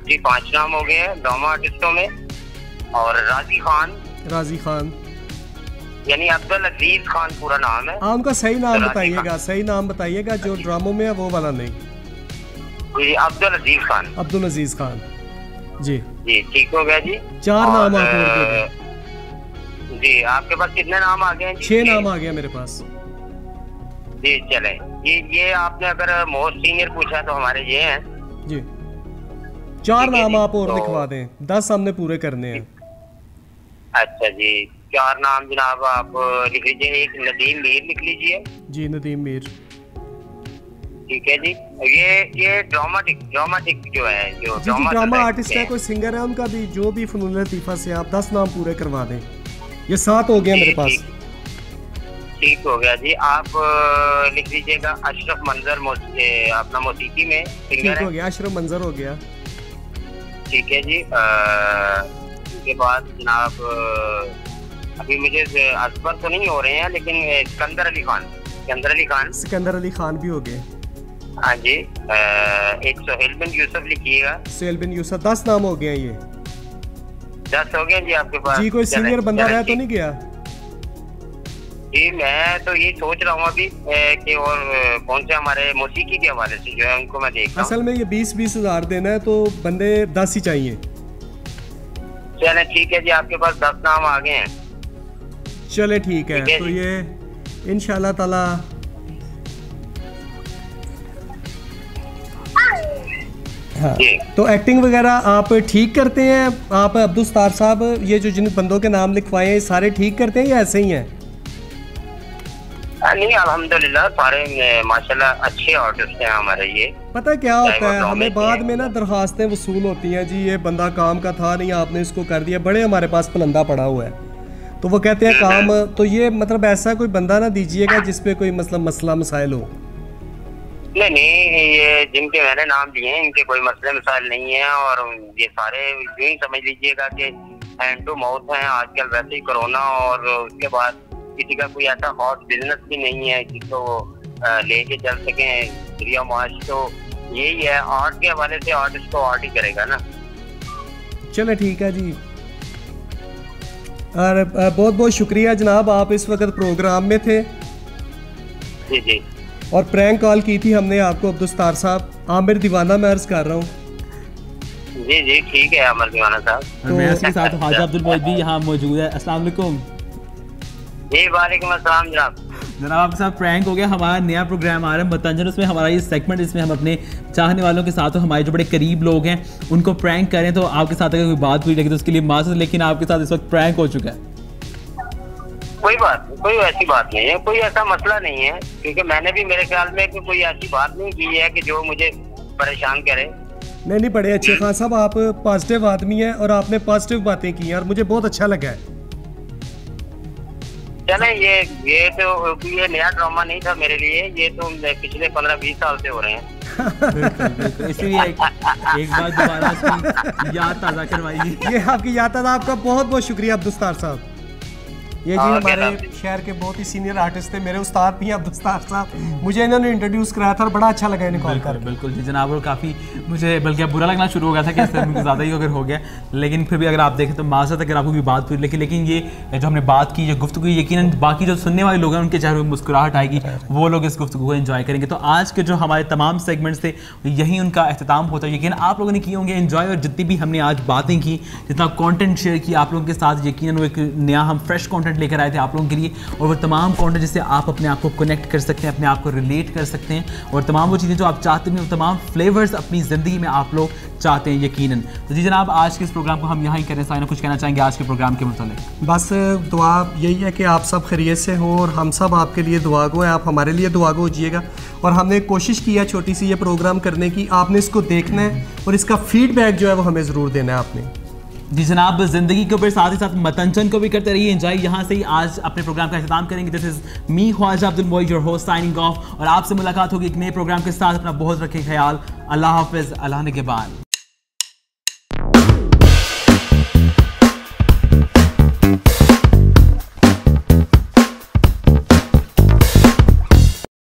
जी, 5 नाम हो गए हैं ड्रामा आर्टिस्टों में। और राजी खान यानी अब्दुल अजीज खान पूरा नाम है। उनका सही नाम बताइएगा, जो ड्रामों में है वो वाला नहीं। जी अब्दुल अजीज खान। जी ठीक हो गया जी। 4 नाम आपको जी। आपके पास कितने नाम आ गए हैं? 6 नाम आ गया मेरे पास। जी चले, ये आपने अगर मोस्ट सीनियर पूछा तो हमारे ये हैं जी। 4 नाम आप और लिखवा दें, 10 हमने पूरे करने हैं। अच्छा जी, 4 नाम जनाब आप लिख लीजिए। एक नदीम मीर लिख लीजिए। जी नदीम मीर। ठीक है जी। ये ड्रामाटिक जो है, जो ड्रामा आर्टिस्ट है, कोई सिंगर है उनका भी, जो भी फनून लतीफा से आप 10 नाम पूरे करवा दें। ये 7 हो गया मेरे पास। ठीक हो गया जी। आप लिख लीजिएगा अशरफ मंजर, अपना मौसीकी में सिंगर हो गया। अशरफ मंजर हो गया। ठीक है जी। उसके बाद जनाब अभी मुझे अकबर तो नहीं हो रहे हैं, लेकिन सिकंदर अली खान भी हो गए। हाँ जी। एक सुहेल बिन यूसुफ लिखिएगा। 10 नाम हो गए। ये 10 हो गए जी आपके पास। जी कोई सीनियर बंदा रह तो नहीं गया? जी मैं तो ये सोच रहा हूँ अभी कि और कौन से हमारे मौसीकी के हवाले से जो है उनको मैं देख रहा हूँ। असल में ये 20-20 हज़ार देना है, तो बंदे 10 ही चाहिए। चले ठीक है जी, आपके पास 10 नाम आ गए हैं। चले ठीक है, तो ये इंशाल्लाह ताला हाँ। तो एक्टिंग वगैरह आप ठीक करते हैं आप अब्दुल सत्तार साहब? ये जो जिन बंदों के नाम लिखवाए हैं सारे ठीक करते हैं या ऐसे ही हैं? नहीं अल्हम्दुलिल्लाह सारे माशाल्लाह अच्छे आर्टिस्ट हैं हमारे। ये पता क्या होता है, हमें बाद में ना दरखास्तें वसूल होती हैं जी, ये बंदा काम का था नहीं, आपने इसको कर दिया। बड़े हमारे पास पलंदा पड़ा हुआ है, तो वो कहते हैं काम, तो ये मतलब ऐसा कोई बंदा ना दीजिएगा जिसपे कोई मसला मसाइल हो। नहीं, ये जिनके मैंने नाम लिए हैं इनके कोई मसले मसाइल नहीं है, और ये सारे यूं ही समझ लीजिएगा कि हैंड टू माउथ हैं आजकल। वैसे ही कोरोना और उसके बाद किसी का कोई ऐसा खास बिजनेस भी नहीं है जिसको लेके चल सके क्रिया माश। तो यही है, आर्ट के हवाले से आर्टिस्ट तो आर्ट ही करेगा ना। चलो ठीक है जी, और बहुत बहुत शुक्रिया जनाब, आप इस वक्त प्रोग्राम में थे। जी जी। और प्रैंक कॉल की थी हमने आपको अब्दुल सत्तार साहब। आमिर दीवाना मैं अर्ज कर रहा हूँ। जी जी ठीक है आमिर दीवाना साहब। तो मैं इसके साथ ख्वाजा अब्दुल मोहित भी यहाँ मौजूद है। अस्सलाम वालेकुम। जी वालेकुम अस्सलाम जनाब। जनाब आपके साथ प्रैंक हो गया। हमारा नया प्रोग्राम आ रहा है मतंजन, उसमें हमारा ये सेगमेंट, इसमें हम अपने चाहने वालों के साथ, हमारे जो बड़े करीब लोग हैं उनको प्रैंक करें। तो आपके साथ अगर कोई बात हुई लगी तो उसके लिए माजूर, लेकिन आपके साथ इस वक्त प्रैंक हो चुका है। कोई ऐसी बात नहीं है, कोई ऐसा मसला नहीं है, क्योंकि मैंने भी मेरे ख्याल में कोई ऐसी बात नहीं की है कि जो मुझे परेशान करे। नहीं, बड़े अच्छे खान साहब, आप पॉजिटिव आदमी हैं और आपने पॉजिटिव बातें की हैं और मुझे बहुत अच्छा लगा है। चले, ये तो ये नया ड्रामा नहीं था मेरे लिए, ये तो पिछले 15-20 साल से हो रहे हैं। इसीलिए एक बार दोबारा इसकी याद ताज़ा करवाइए। ये आपकी याद ताज़ा, आपका बहुत बहुत शुक्रिया अब्दुस्तार साहब। ये जी हमारे शहर के बहुत ही सीनियर आर्टिस्ट थे, मेरे उस्ताद भी हैं अब्दुस्तार साहब। मुझे इन्होंने इंट्रोड्यूस कराया था और बड़ा अच्छा लगा इन्हें कॉल कर। बिल्कुल जी जनाब, और काफ़ी मुझे बल्कि बुरा लगना शुरू हो गया था कि इससे मुझे ज़्यादा ही अगर हो गया, लेकिन फिर भी अगर आप देखें तो माज़रत अगर आपको भी बात पूरी, लेकिन ये जो हमने बात की, जो गुफ्तगू, यकीनन बाकी जो सुनने वाले लोग हैं उनके चेहरे में मुस्कुराहट आएगी, वो लोग इस गुफ्तगू को एंजॉय करेंगे। तो आज के जो हमारे तमाम सेगमेंट्स थे यही उनका अख्ताम होता है। यकीन आप लोगों ने किए होंगे एंजॉय, और जितनी भी हमने आज बातें की, जितना कंटेंट शेयर किया आप लोगों के साथ, यकीनन वो एक नया हम फ्रेश कंटेंट लेकर आए थे आप लोगों के लिए, और वो तमाम कंटेंट जिससे आप अपने आप को कनेक्ट कर सकते हैं, अपने आप को रिलेट कर सकते हैं, और तमाम वो चीज़ें जो आप चाहते हैं, वो तमाम फ्लेवर्स अपनी ज़िंदगी में आप लोग चाहते हैं यकीनन। तो जी जनाब, आज के इस प्रोग्राम को हम यहाँ ही करें। साइना कुछ कहना चाहेंगे आज के प्रोग्राम के मुतालिक? बस दुआ यही है कि आप सब खैरियत से हों और हम सब आपके लिए दुआ गो हैं, आप हमारे लिए दुआ गो होइएगा। और हमने कोशिश की है छोटी सी ये प्रोग्राम करने की, आपने इसको देखना है और इसका फीडबैक जो है वो हमें ज़रूर देना है आपने। जी जनाब, जिंदगी के ऊपर साथ ही साथ मतंजन को भी करते रहिए एंजॉय। यहाँ से ही आज अपने प्रोग्राम का अख्ताम करेंगे। This is me Khwaja Abdul Moiz, your host, signing off, और आपसे मुलाकात होगी एक नए प्रोग्राम के साथ। अपना बहुत रखें ख्याल। अल्लाह हाफिज़, अल्लाह ने के बाद।